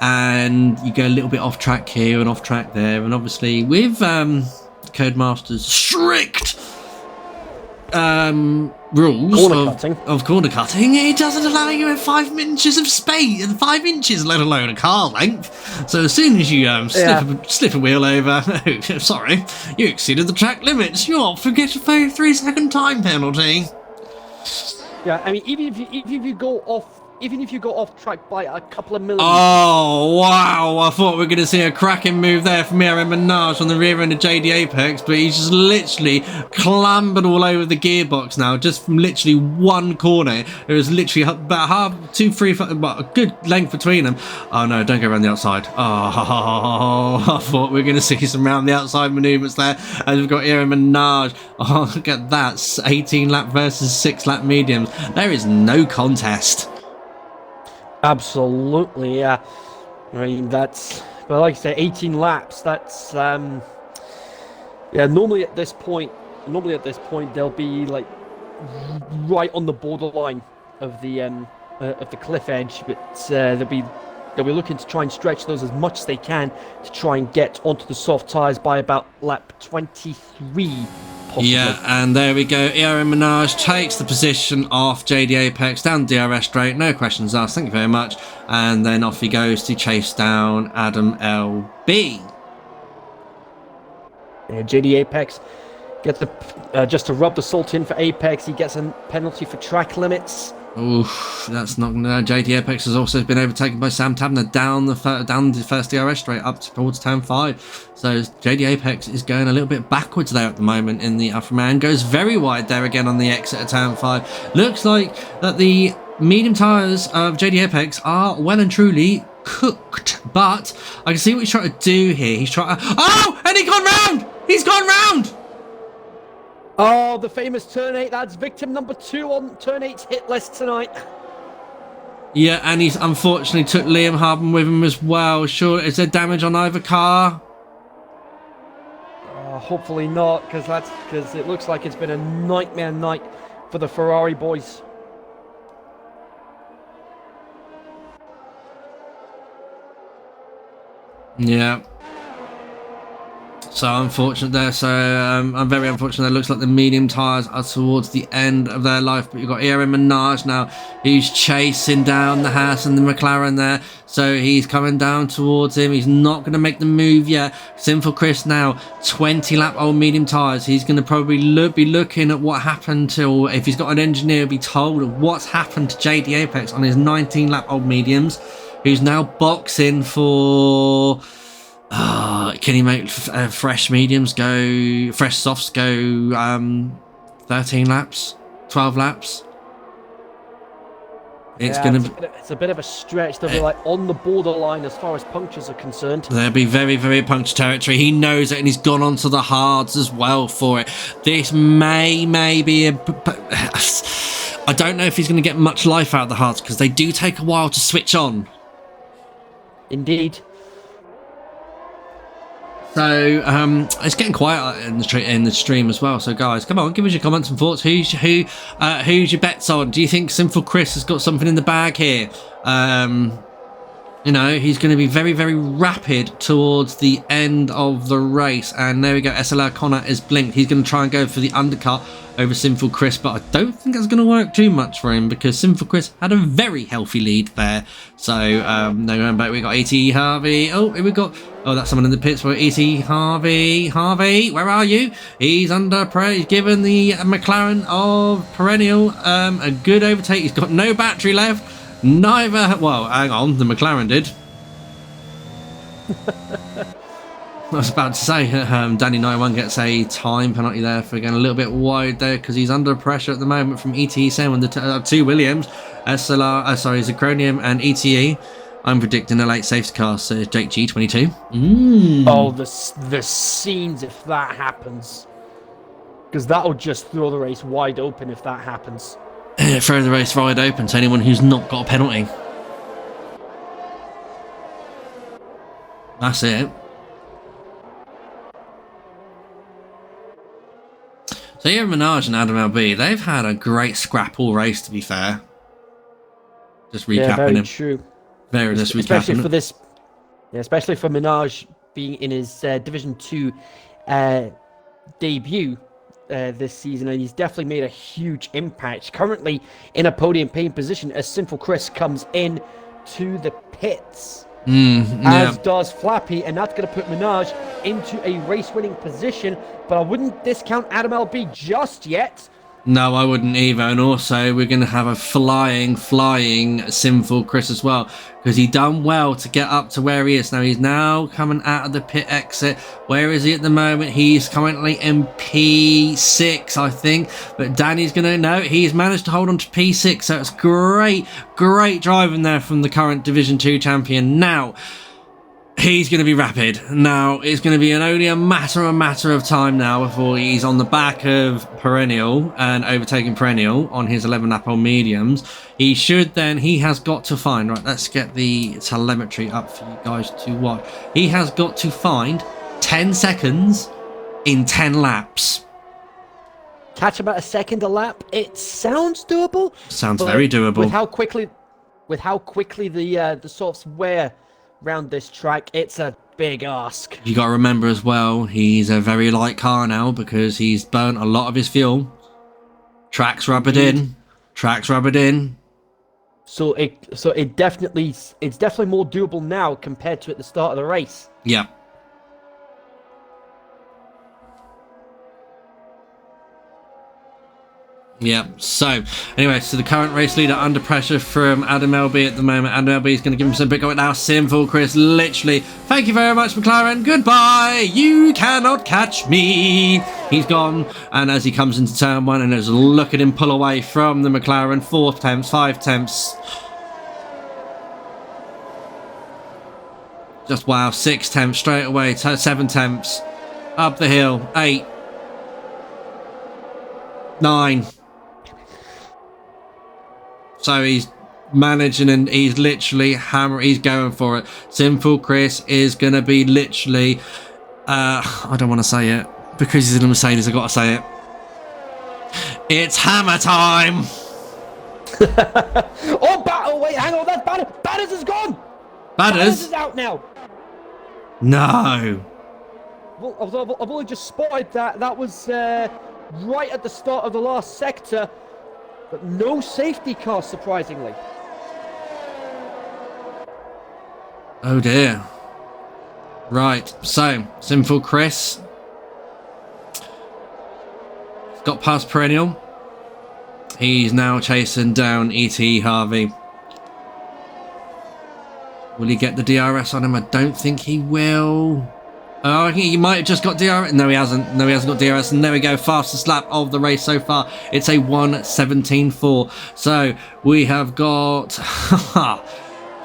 and you go a little bit off track here and off track there. And obviously with Codemasters' strict rules of corner cutting, it doesn't allow you in 5 inches of space, and 5 inches, let alone a car length. So as soon as you slip a wheel over, oh, sorry, you exceeded the track limits. You're off to get a 3-second time penalty. Yeah, I mean, even if you go off track by a couple of millimeters. Oh, wow. I thought we were going to see a cracking move there from Aaron Minaj on the rear end of JD Apex, but he's just literally clambered all over the gearbox now, just from literally one corner. It was literally about a good length between them. Oh, no, don't go around the outside. Oh, I thought we were going to see some round the outside maneuvers there, as we've got Aaron Minaj. Oh, look at that. 18 lap versus 6 lap mediums. There is no contest. Absolutely, yeah. I mean, but like I say, 18 laps, that's, yeah, normally at this point, they'll be, like, right on the borderline of the cliff edge, but they'll be looking to try and stretch those as much as they can to try and get onto the soft tyres by about lap 23. Possibly. Yeah, and there we go. Aaron Minaj takes the position off JD Apex down DRS straight. No questions asked. Thank you very much. And then off he goes to chase down Adam LB. Yeah, JD Apex gets just to rub the salt in for Apex. He gets a penalty for track limits. Oof, that's not gonna. JD Apex has also been overtaken by Sam Tabner down the first DRS straight up towards turn 5. So JD Apex is going a little bit backwards there at the moment in the Alfa Man. Goes very wide there again on the exit of turn 5. Looks like that the medium tyres of JD Apex are well and truly cooked. But I can see what he's trying to do here. He's trying to... Oh! And he's gone round! He's gone round! Oh, the famous turn 8. That's victim number 2 on turn 8's hit list tonight. Yeah, and he's unfortunately took Liam Harben with him as well. Sure, is there damage on either car? Hopefully not, because it looks like it's been a nightmare night for the Ferrari boys. Yeah. So unfortunate there. So I'm very unfortunate. It looks like the medium tyres are towards the end of their life. But you've got Aaron Minaj now, who's chasing down the Haas and the McLaren there. So he's coming down towards him. He's not going to make the move yet. Sinful Chris now, 20 lap old medium tyres. He's going to probably be looking at what happened to, or if he's got an engineer, be told of what's happened to JD Apex on his 19 lap old mediums, who's now boxing for... can he make fresh mediums go, fresh softs go 13 laps, 12 laps? It's Yeah, going to. it's a bit of a stretch. They'll be like on the borderline as far as punctures are concerned. They'll be very, very puncture territory. He knows it, and he's gone onto the hards as well for it. This may be a. I don't know if he's going to get much life out of the hards because they do take a while to switch on. Indeed. So it's getting quiet in the stream as well. So guys, come on, give us your comments and thoughts. Who's your bets on? Do you think Sinful Chris has got something in the bag here? You know, he's going to be very, very rapid towards the end of the race. And there we go. SLR Connor is blinked. He's going to try and go for the undercut over Sinful Chris, but I don't think that's going to work too much for him because Sinful Chris had a very healthy lead there. So, no going back, we got E.T. Harvey. Oh, here we got. Oh, that's someone in the pits for E.T. Harvey. Harvey, where are you? He's under pressure. He's given the McLaren of Perennial a good overtake. He's got no battery left. Neither. Well, hang on. The McLaren did. I was about to say, Danny 91 gets a time penalty there for getting a little bit wide there because he's under pressure at the moment from ETE 7 with the two Williams, SLR, sorry, Zachronium and ETE. I'm predicting a late safety car, so Jake G22. Oh, the scenes if that happens. Because that'll just throw the race wide open if that happens. Throw the race wide open to anyone who's not got a penalty. That's it. So yeah, Minaj and Adam LB, they've had a great scrap all race, to be fair. Just recapping yeah, very him. True. Just especially recapping for this, yeah, especially for Minaj being in his Division 2 debut this season, and he's definitely made a huge impact. Currently in a podium paying position as Sinful Chris comes in to the pits. As does Flappy, and that's going to put Minaj into a race-winning position, but I wouldn't discount Adam LB just yet. No, I wouldn't either. And also, we're going to have a flying Sinful Chris as well, because he done well to get up to where he is. Now, he's now coming out of the pit exit. Where is he at the moment? He's currently in P6, I think. But Danny's going to know he's managed to hold on to P6. So it's great driving there from the current Division 2 champion. Now, he's going to be rapid. Now, it's going to be only a matter of time now before he's on the back of Perennial and overtaking Perennial on his 11 lap on mediums. He has got to find, right, let's get the telemetry up for you guys to watch. He has got to find 10 seconds in 10 laps. Catch about a second a lap. It sounds doable. Sounds very doable. With how quickly the softs wear around this track, it's a big ask. You got to remember as well, he's a very light car now because he's burnt a lot of his fuel. Track's rubbered in. So it's definitely more doable now compared to at the start of the race. Yeah. Yeah, so anyway, so the current race leader under pressure from Adam LB at the moment. Adam LB is going to give him some big going now. Sinful Chris, literally. Thank you very much, McLaren. Goodbye. You cannot catch me. He's gone. And as he comes into turn one, and there's a look at him pull away from the McLaren. 4 temps, 5 temps. Just wow, 6 temps straight away. 7 temps. Up the hill. 8. 9. So he's managing and he's literally he's going for it. Sinful Chris is going to be literally, I don't want to say it because he's in a Mercedes, I've got to say it. It's hammer time. Oh, wait, hang on, that's Batters. Batters is gone. Batters is out now. No. Well, I've only just spotted that. That was right at the start of the last sector. But no safety car, surprisingly. Oh dear. Right, so Sinful Chris got past Perennial. He's now chasing down E.T. Harvey. Will he get the DRS on him? I don't think he will. Oh, he might have just got DRS. No, he hasn't. No, he hasn't got DRS. And there we go. Fastest lap of the race so far. It's a 1:17.4. So we have got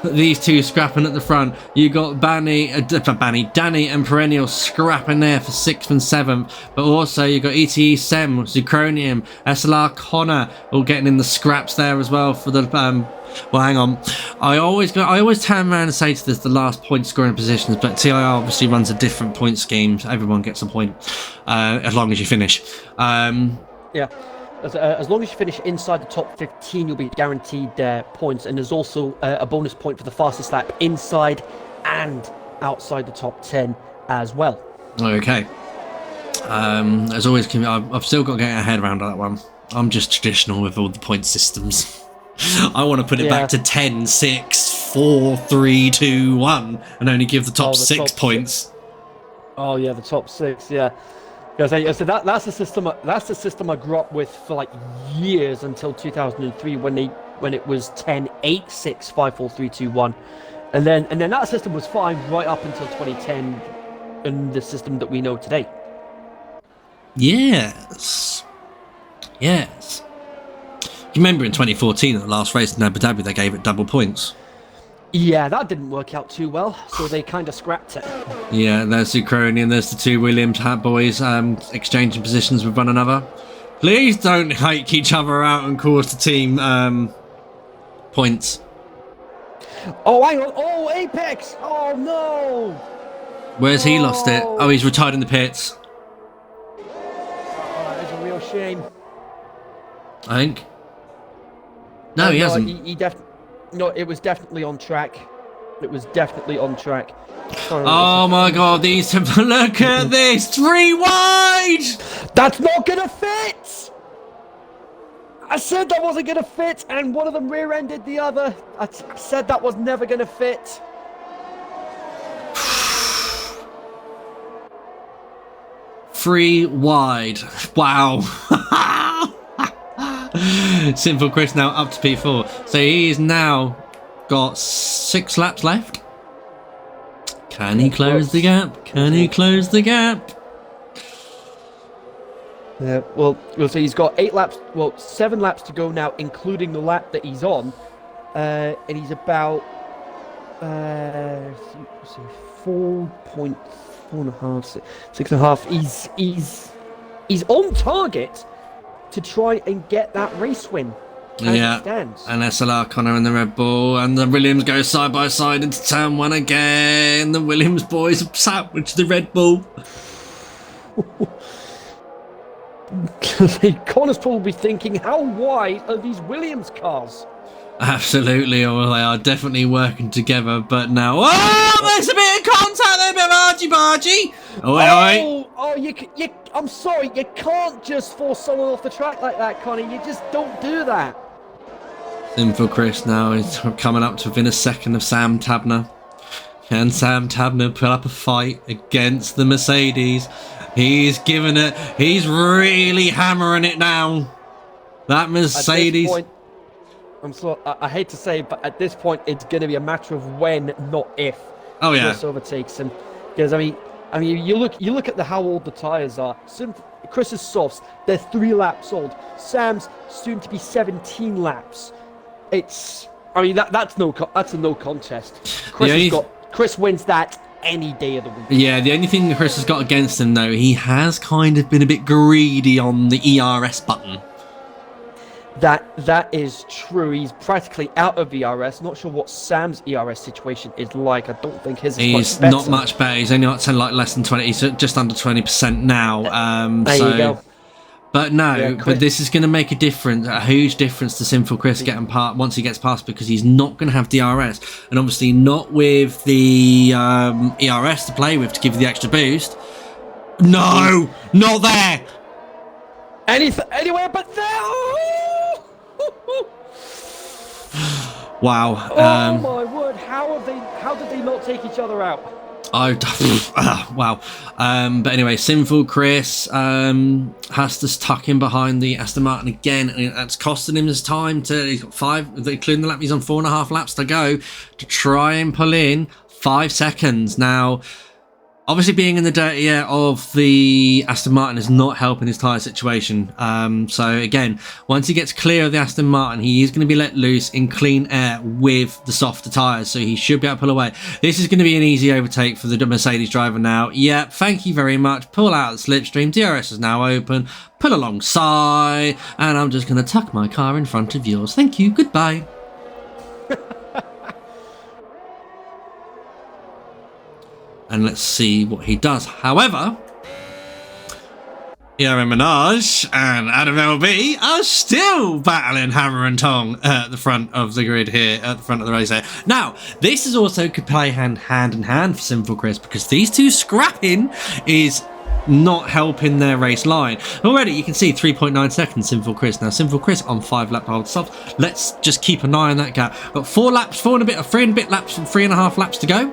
these two scrapping at the front. You got Danny and Perennial scrapping there for 6th and 7th. But also you got ETE Sem, Zucronium, SLR Connor all getting in the scraps there as well for the well, hang on. I always turn around and say to this the last point scoring positions, but TIR obviously runs a different point scheme. So everyone gets a point as long as you finish. Yeah. As long as you finish inside the top 15, you'll be guaranteed points, and there's also a bonus point for the fastest lap inside and outside the top 10 as well. Okay. As always, I've still got to get a head around that one. I'm just traditional with all the point systems. I want to put it back to 10, 6, 4, 3, 2, 1, and only give the top 6 points. Oh yeah, the top 6. Yeah. So that's the system. That's the system I grew up with for like years until 2003, when it was 10, 8, 6, 5, 4, 3, 2, 1, and then that system was fine right up until 2010, and the system that we know today. Yes. You remember in 2014 at the last race in Abu Dhabi, they gave it double points. Yeah, that didn't work out too well, so they kind of scrapped it. Yeah, there's Zucroni and there's the two Williams hat boys exchanging positions with one another. Please don't hike each other out and cause the team points. Oh, hang on. Oh, Apex. Oh, no. Where's he lost it? Oh, he's retired in the pits. Oh, that is a real shame. I think. No, he hasn't. No, it was definitely on track. It was definitely on track. Sorry, oh my god, these look at this! 3 wide! That's not gonna fit! I said that wasn't gonna fit, and one of them rear-ended the other. I said that was never gonna fit. Three wide. Wow. Simple Chris now up to P4. So he's now got 6 laps left. Can he close the gap? Can he close the gap? Yeah, well, so he's got 7 laps to go now, including the lap that he's on. And he's about 4.5, 6.5. He's on target to try and get that race win. Yeah, and SLR Connor and the Red Bull, and the Williams go side by side into turn 1 again. The Williams boys have sandwiched the Red Bull. Connor's probably thinking, how wide are these Williams cars? Absolutely, or they are definitely working together, but now... Oh, there's a bit of contact there, a bit of argy-bargy! I'm sorry, you can't just force someone off the track like that, Connor. You just don't do that. Simple Chris now is coming up to within a second of Sam Tabner. Can Sam Tabner put up a fight against the Mercedes? He's giving it. He's really hammering it now. That Mercedes... At this point, I hate to say, but at this point, it's going to be a matter of when, not if. Oh yeah. Chris overtakes him, because I mean, you look at how old the tires are. Chris's softs, they're 3 laps old. Sam's soon to be 17 laps. That's a no contest. Chris wins that any day of the week. Yeah, the only thing Chris has got against him though, he has kind of been a bit greedy on the ERS button. That is true. He's practically out of ERS. Not sure what Sam's ERS situation is like. I don't think his is He's much better. not much better. He's only at less than 20. He's just under 20% now. There you go. But no, but this is going to make a difference, a huge difference to Sinful Chris getting once he gets past, because he's not going to have DRS, and obviously not with the ERS to play with to give you the extra boost. No, not there. Anywhere but there. Wow. Oh my word! How did they not take each other out? Wow. But anyway, Sinful Chris has to tuck in behind the Aston Martin again, and that's costing him his time. He's got 5, including the lap. He's on 4.5 laps to go to try and pull in 5 seconds now. Obviously, being in the dirty air of the Aston Martin is not helping his tyre situation. So again, once he gets clear of the Aston Martin, he is going to be let loose in clean air with the softer tyres. So he should be able to pull away. This is going to be an easy overtake for the Mercedes driver now. Yep, thank you very much. Pull out the slipstream. DRS is now open. Pull alongside. And I'm just going to tuck my car in front of yours. Thank you. Goodbye. And let's see what he does. However, Aaron Minaj and Adam LB are still battling hammer and tong at the front of the grid here, at the front of the race here. Now, this is also could play hand in hand for Sinful Chris, because these two scrapping is not helping their race line. Already you can see 3.9 seconds Sinful Chris. Now Sinful Chris on 5 lap hold stops. Let's just keep an eye on that gap. Got 3 and a bit laps and 3.5 laps to go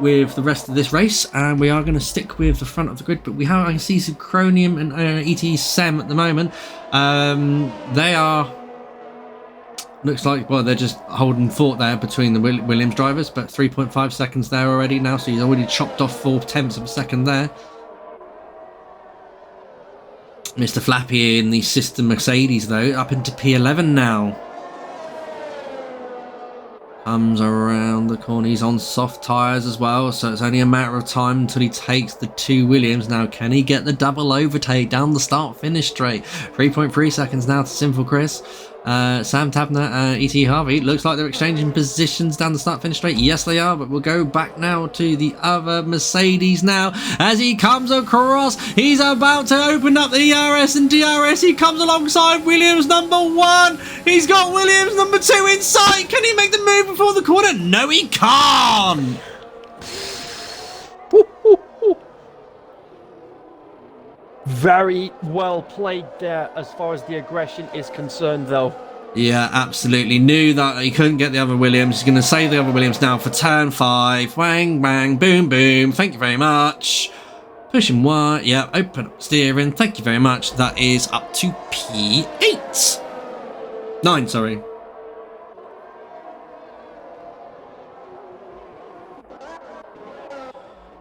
with the rest of this race, and we are going to stick with the front of the grid. But I can see Synchronium and ET Sem at the moment. They are, looks like, well, they're just holding fort there between the Williams drivers, but 3.5 seconds there already now, so he's already chopped off 4/10 of a second there. Mr. Flappy in the sister Mercedes, though, up into P11 now. Comes around the corner. He's on soft tyres as well, so it's only a matter of time until he takes the 2 Williams. Now, can he get the double overtake down the start-finish straight? 3.3 seconds now to Sinful Chris. Sam Tabner, E.T. Harvey, looks like they're exchanging positions down the start-finish straight. Yes, they are, but we'll go back now to the other Mercedes now. As he comes across, he's about to open up the ERS and DRS. He comes alongside Williams number 1. He's got Williams number 2 in sight. Can he make the move before the corner? No, he can't. Very well played there as far as the aggression is concerned, though. Yeah, absolutely. Knew that he couldn't get the other Williams. He's going to save the other Williams now for turn 5. Wang, bang, boom, boom. Thank you very much. Pushing wide. Yeah, open up steering. Thank you very much. That is up to P8. 9, sorry.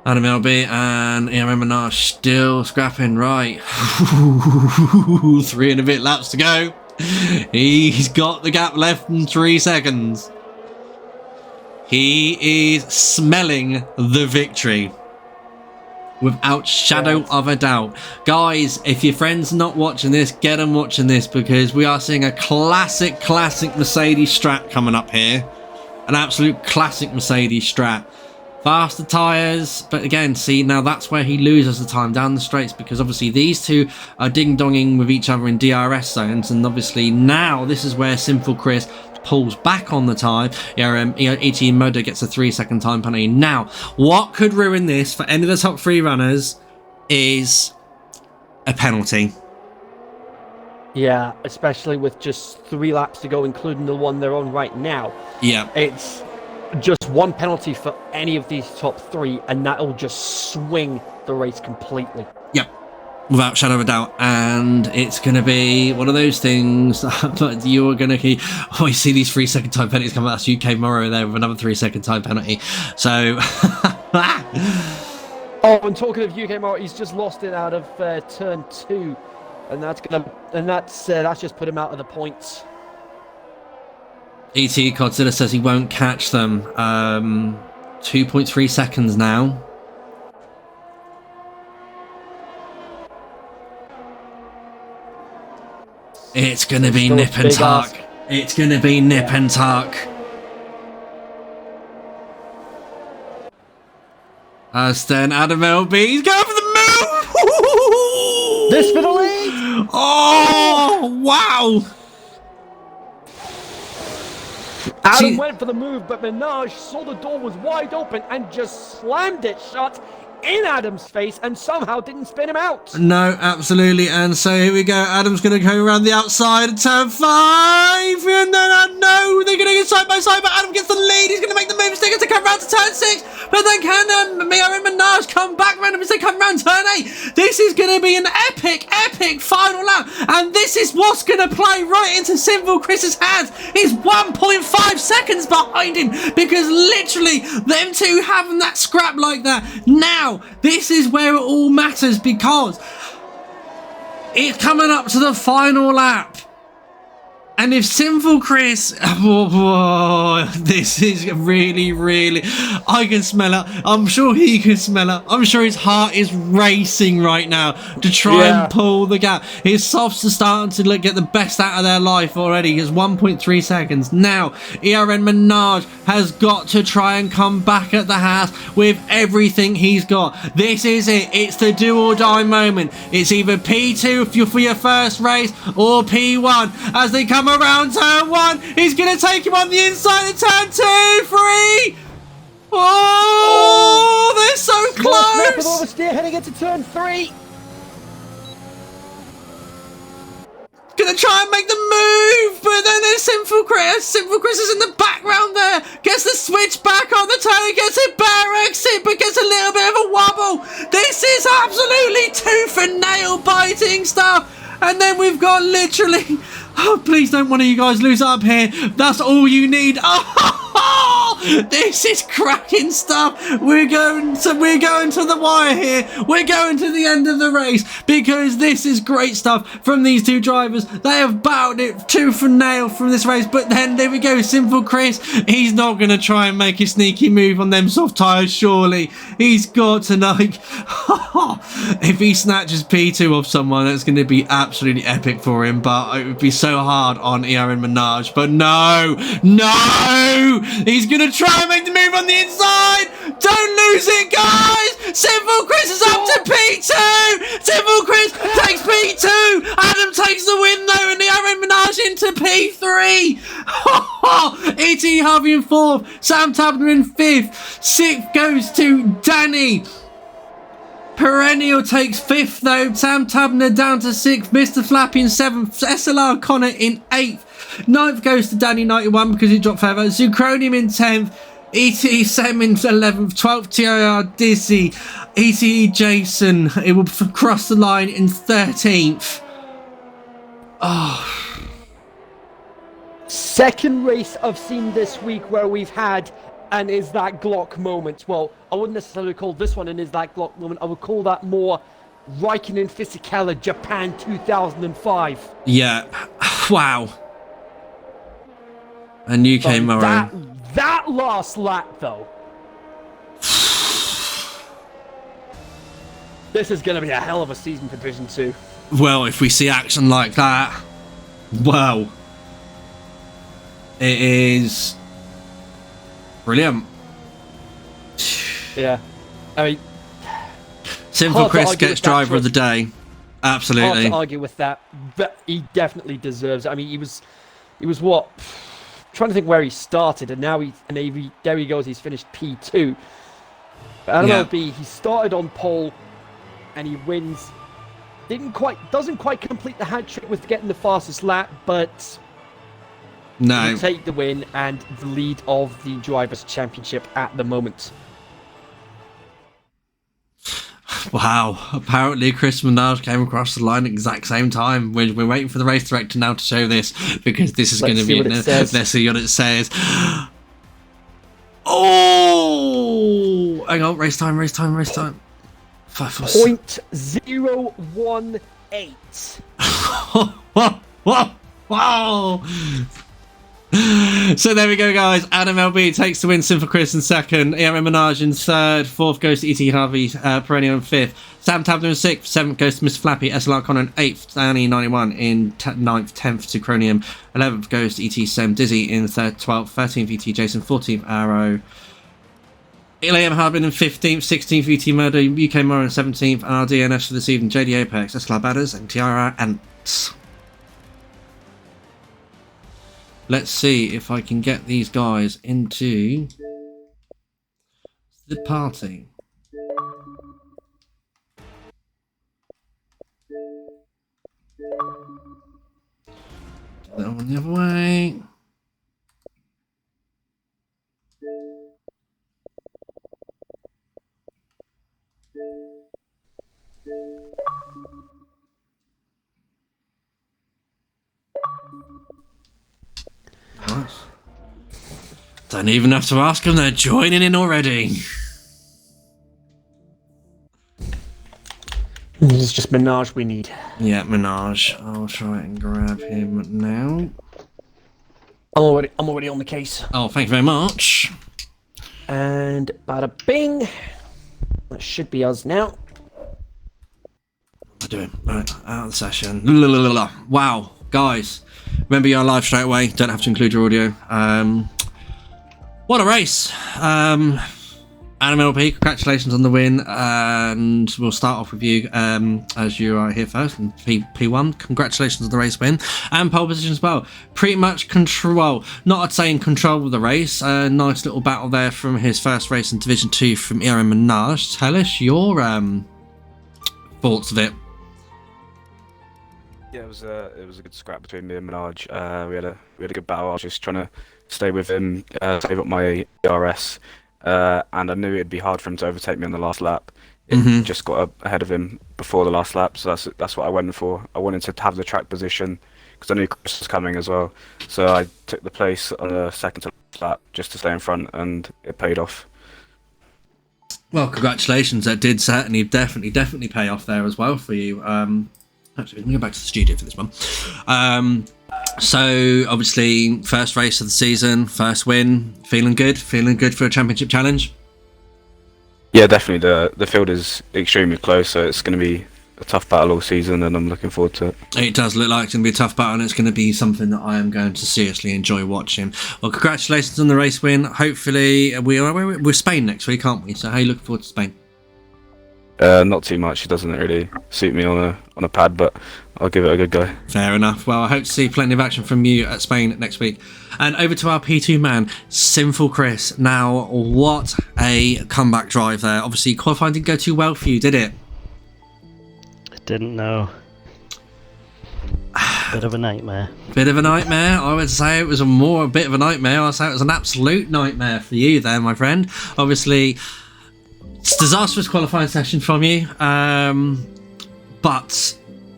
Adam LB and Aaron Minaj still scrapping, right. 3 and a bit laps to go. He's got the gap left in 3 seconds. He is smelling the victory without shadow of a doubt. Guys, if your friends are not watching this, get them watching this, because we are seeing a classic Mercedes strat coming up here. An absolute classic Mercedes strat. Faster tyres, but again, see, now that's where he loses the time down the straights, because obviously these two are ding-donging with each other in DRS zones, and obviously now this is where Sinful Chris pulls back on the time. ET Moda gets a 3-second time penalty. Now, what could ruin this for any of the top 3 runners is a penalty. Yeah, especially with just 3 laps to go, including the one they're on right now. Yeah. It's just 1 penalty for any of these top 3, and that'll just swing the race completely. Yep, without shadow of a doubt. And it's going to be one of those things that you're going to keep. Oh, you see these 3-second time penalties come out. That's UK Morrow there with another 3-second time penalty. So. Oh, and talking of UK Morrow, he's just lost it out of turn 2, and that's just put him out of the points. ET Godzilla says he won't catch them. 2.3 seconds now. It's going to be nip and tuck. It's going to be nip and tuck. As then Adam LB's going for the move. This for the lead. Oh, wow. Adam went for the move, but Minaj saw the door was wide open and just slammed it shut in Adam's face and somehow didn't spin him out. No, absolutely. And so here we go. Adam's going to go around the outside of turn 5. And then, no, they're going to get side by side, but Adam gets the lead. He's going to make the move. He's going to come around to turn 6. But then can Mia and Minaj come back around as they come around turn 8? This is going to be an epic final lap. And this is what's going to play right into Sinful Chris's hands. He's 1.5 seconds behind him, because literally them two having that scrap like that. Now, now, this is where it all matters, because it's coming up to the final lap. And if Sinful Chris, this is really, really, I can smell it. I'm sure he can smell it. I'm sure his heart is racing right now to try and pull the gap. His softs are starting to get the best out of their life already. It's 1.3 seconds. Now, ERN Menage has got to try and come back at the house with everything he's got. This is it. It's the do or die moment. It's either P2 for your first race or P1 as they come around turn 1. He's going to take him on the inside of turn 2. 3. Oh, they're so close. With oversteer heading into turn 3. Gonna try and make the move, but then there's Sinful Chris. Sinful Chris is in the background there. Gets the switch back on the turn, gets a bear exit, but gets a little bit of a wobble. This is absolutely tooth and nail biting stuff. And then we've got literally... Oh, please don't one of you guys lose up here. That's all you need. Oh, this is cracking stuff. We're going to the wire here. We're going to the end of the race because this is great stuff from these two drivers. They have battled it tooth and nail from this race. But then there we go, Sinful Chris. He's not going to try and make a sneaky move on them soft tyres, surely. He's got to like... if he snatches P2 off someone, that's going to be absolutely epic for him. But it would be so hard on ERN Menage. But no! He's going to try and make the move on the inside! Don't lose it, guys! Sinful Chris is up to P2! Sinful Chris takes P2! Adam takes the win though, and ERN Menage into P3! E.T. Harvey in 4th, Sam Tabner in 5th, 6th goes to Danny. Perennial takes 5th though, Sam Tabner down to 6th, Mr. Flappy in 7th, SLR Connor in 8th, 9th goes to Danny 91 because he dropped further, Zucronium in 10th, ETE Sam in 11th, 12th TIR Dizzy, ETE Jason, it will cross the line in 13th. Oh. Second race I've seen this week where we've had and is that Glock moment. Well, I wouldn't necessarily call this one an is that Glock moment. I would call that more Raikkonen Fisichella Japan 2005. Yeah. Wow. And you came around. That last lap, though. This is going to be a hell of a season for Division 2. Well, if we see action like that, wow. It is brilliant. Yeah. I mean, Sinful Chris gets driver of the day. Absolutely. Hard to argue with that, but he definitely deserves it. I mean, he was what? Trying to think where he started, and now there he goes. He's finished P2. But LMLB, he started on pole, and he wins. Doesn't quite complete the hat trick with getting the fastest lap, but no, he'll take the win and the lead of the Drivers' Championship at the moment. Wow, apparently Chris Menage came across the line at the exact same time. We're waiting for the race director now to show this, because this is going to be... Let's see what it says. Oh! Hang on, race time. 5, 4, 6. 0.018. Wow! So there we go, guys. Adam LB takes the win, Sinful Chris in 2nd, ERN Menage in 3rd, 4th goes to E.T. Harvey, Perennial in 5th, Sam Tabner in 6th, 7th goes to Mr. Flappy, SLR Connor in 8th, Danny 91 in 9th, 10th to Cronium, 11th goes to E.T. Sam Dizzy in 3rd, 12th, 13th E.T. Jason, 14th Arrow, Liam Harbin in 15th, 16th E.T. Murder, UK Moore in 17th, and our DNS for this evening, JD Apex, SLR Badders, and TIR Ants. Let's see if I can get these guys into the party. Do that one the other way. Nice. Don't even have to ask them, they're joining in already. just Minaj we need. Yeah, Minaj. I'll try and grab him now. I'm already on the case. Oh, thank you very much. And bada bing. That should be us now. What am I doing? Right, out of the session. Wow, guys. Remember you're live straight away. Don't have to include your audio. What a race. Adam LP, congratulations on the win, and we'll start off with you as you are here first, and P1, congratulations on the race win, and pole position as well. Pretty much control, not I'd say in control of the race, nice little battle there from his first race in Division 2 from Aaron Minaj. Tell us your thoughts of it. Yeah, it was a good scrap between me and Minaj. We had a good battle. I was just trying to stay with him, save up my ERS. And I knew it'd be hard for him to overtake me on the last lap. It just got ahead of him before the last lap, so that's what I went for. I wanted to have the track position because I knew Chris was coming as well. So I took the place on the second to last lap just to stay in front, and it paid off. Well, congratulations. That did certainly, definitely pay off there as well for you. Actually, let me go back to the studio for this one. So obviously first race of the season, first win, feeling good for a championship challenge. Yeah, definitely. The field is extremely close, so it's going to be a tough battle all season, and I'm looking forward to it. It does look like it's going to be a tough battle, and it's going to be something that I am going to seriously enjoy watching. Well, congratulations on the race win. Hopefully we're Spain next week, aren't we? So how are you looking forward to Spain? Not too much. It doesn't really suit me on a pad, but I'll give it a good go. Fair enough. Well, I hope to see plenty of action from you at Spain next week. And over to our P2 man, Sinful Chris. Now, what a comeback drive there. Obviously, qualifying didn't go too well for you, did it? I didn't know. Bit of a nightmare. Bit of a nightmare. I would say it was a bit of a nightmare. I'd say it was an absolute nightmare for you there, my friend. Obviously, it's a disastrous qualifying session from you, but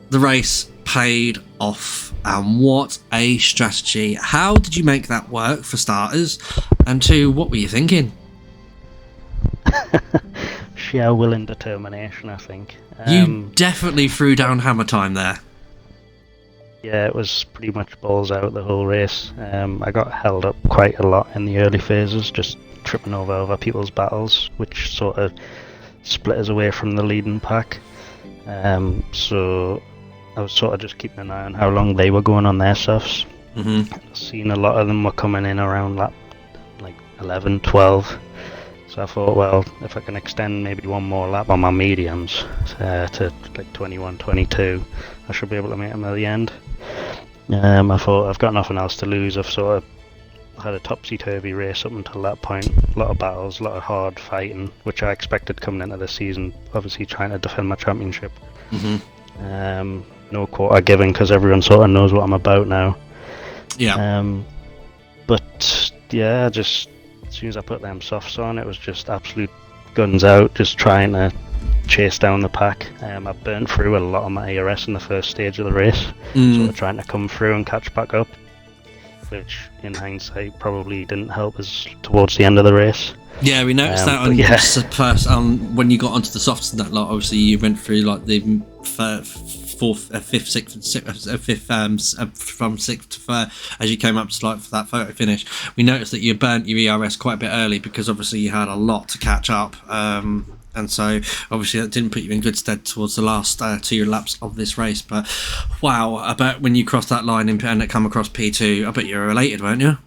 the race paid off, and what a strategy. How did you make that work, for starters, and two, what were you thinking? Sheer will and determination, I think. You definitely threw down hammer time there. Yeah, it was pretty much balls out the whole race. I got held up quite a lot in the early phases, just tripping over other people's battles, which sort of split us away from the leading pack. So I was sort of just keeping an eye on how long they were going on their softs. Seeing a lot of them were coming in around lap like 11, 12. So I thought, well, if I can extend maybe one more lap on my mediums to like 21, 22, I should be able to make them at the end. I thought, I've got nothing else to lose. I've sort of had a topsy-turvy race up until that point. A lot of battles, a lot of hard fighting, which I expected coming into the season, obviously trying to defend my championship. No quarter giving, because everyone sort of knows what I'm about now. Yeah. But yeah, just as soon as I put them softs on, it was just absolute guns out, just trying to chase down the pack. I burnt through a lot of my ARS in the first stage of the race, sort of trying to come through and catch back up, which in hindsight probably didn't help us towards the end of the race. Yeah, we noticed that on when you got onto the softs and that lot. Obviously, you went through like the fifth, from sixth to third as you came up to like for that photo finish. We noticed that you burnt your ERS quite a bit early because obviously you had a lot to catch up. And so obviously that didn't put you in good stead towards the last 2 laps of this race. But wow, I bet when you crossed that line and it come across P2, I bet you were elated, weren't you?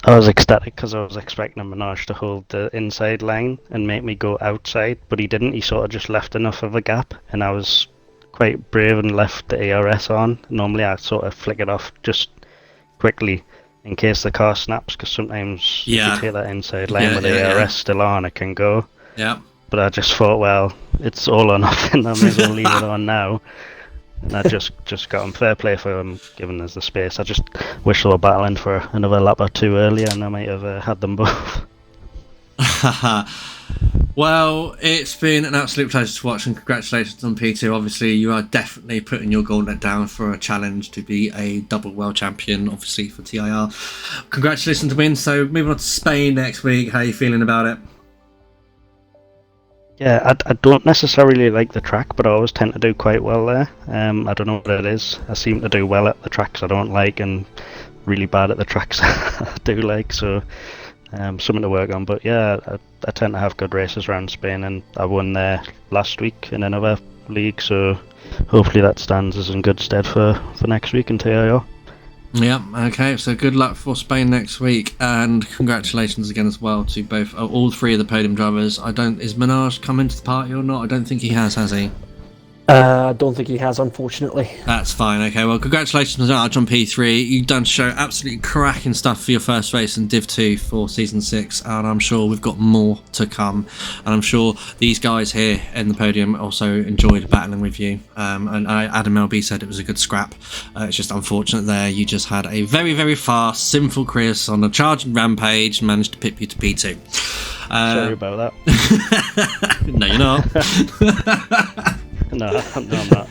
I was ecstatic because I was expecting Minaj to hold the inside line and make me go outside, but he didn't. He sort of just left enough of a gap, and I was quite brave and left the ARS on. Normally I sort of flick it off just quickly in case the car snaps, because sometimes if you take that inside line with the ARS still on, it can go. Yeah. But I just thought, well, it's all or nothing. I may as well leave it on now. And I just got him. Fair play for him giving us the space. I just wish they were battling for another lap or two earlier, and I might have had them both. Well, it's been an absolute pleasure to watch, and congratulations on P2. Obviously, you are definitely putting your gauntlet down for a challenge to be a double world champion, obviously, for TIR. Congratulations to win. So moving on to Spain next week. How are you feeling about it? Yeah, I don't necessarily like the track, but I always tend to do quite well there. I don't know what it is. I seem to do well at the tracks I don't like and really bad at the tracks I do like, so something to work on. But yeah, I tend to have good races around Spain, and I won there last week in another league, so hopefully that stands us in good stead for next week in TIR. Yeah, okay, so good luck for Spain next week, and congratulations again as well to all three of the podium drivers. Is Minaj come into the party or not? I don't think he has he? I don't think he has, unfortunately. That's fine. Okay, well, congratulations on P3. You've done show absolutely cracking stuff for your first race in Div 2 for Season 6, and I'm sure we've got more to come. And I'm sure these guys here in the podium also enjoyed battling with you. And Adam LB said it was a good scrap. It's just unfortunate there. You just had a very, very fast, sinful Chris on a charging rampage and managed to pip you to P2. Sorry about that. No, you're not. No, I'm not.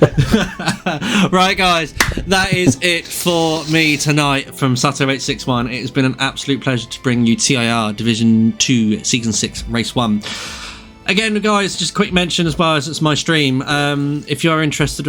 Right, guys, that is it for me tonight from Sato 861. It has been an absolute pleasure to bring you TIR Division 2 Season 6 Race 1. Again, guys, just a quick mention as well as it's my stream. If you are interested,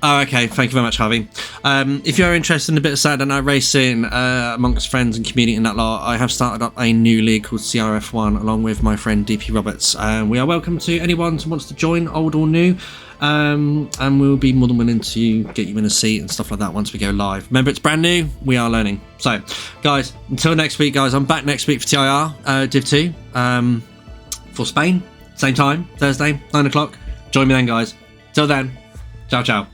Oh, okay. Thank you very much, Harvey. If you're interested in a bit of Saturday night racing amongst friends and community and that lot, I have started up a new league called CRF1 along with my friend DP Roberts. We are welcome to anyone who wants to join, old or new, and we'll be more than willing to get you in a seat and stuff like that once we go live. Remember, it's brand new. We are learning. So, guys, until next week, guys, I'm back next week for TIR Div 2 for Spain. Same time, Thursday, 9 o'clock. Join me then, guys. Till then, ciao, ciao.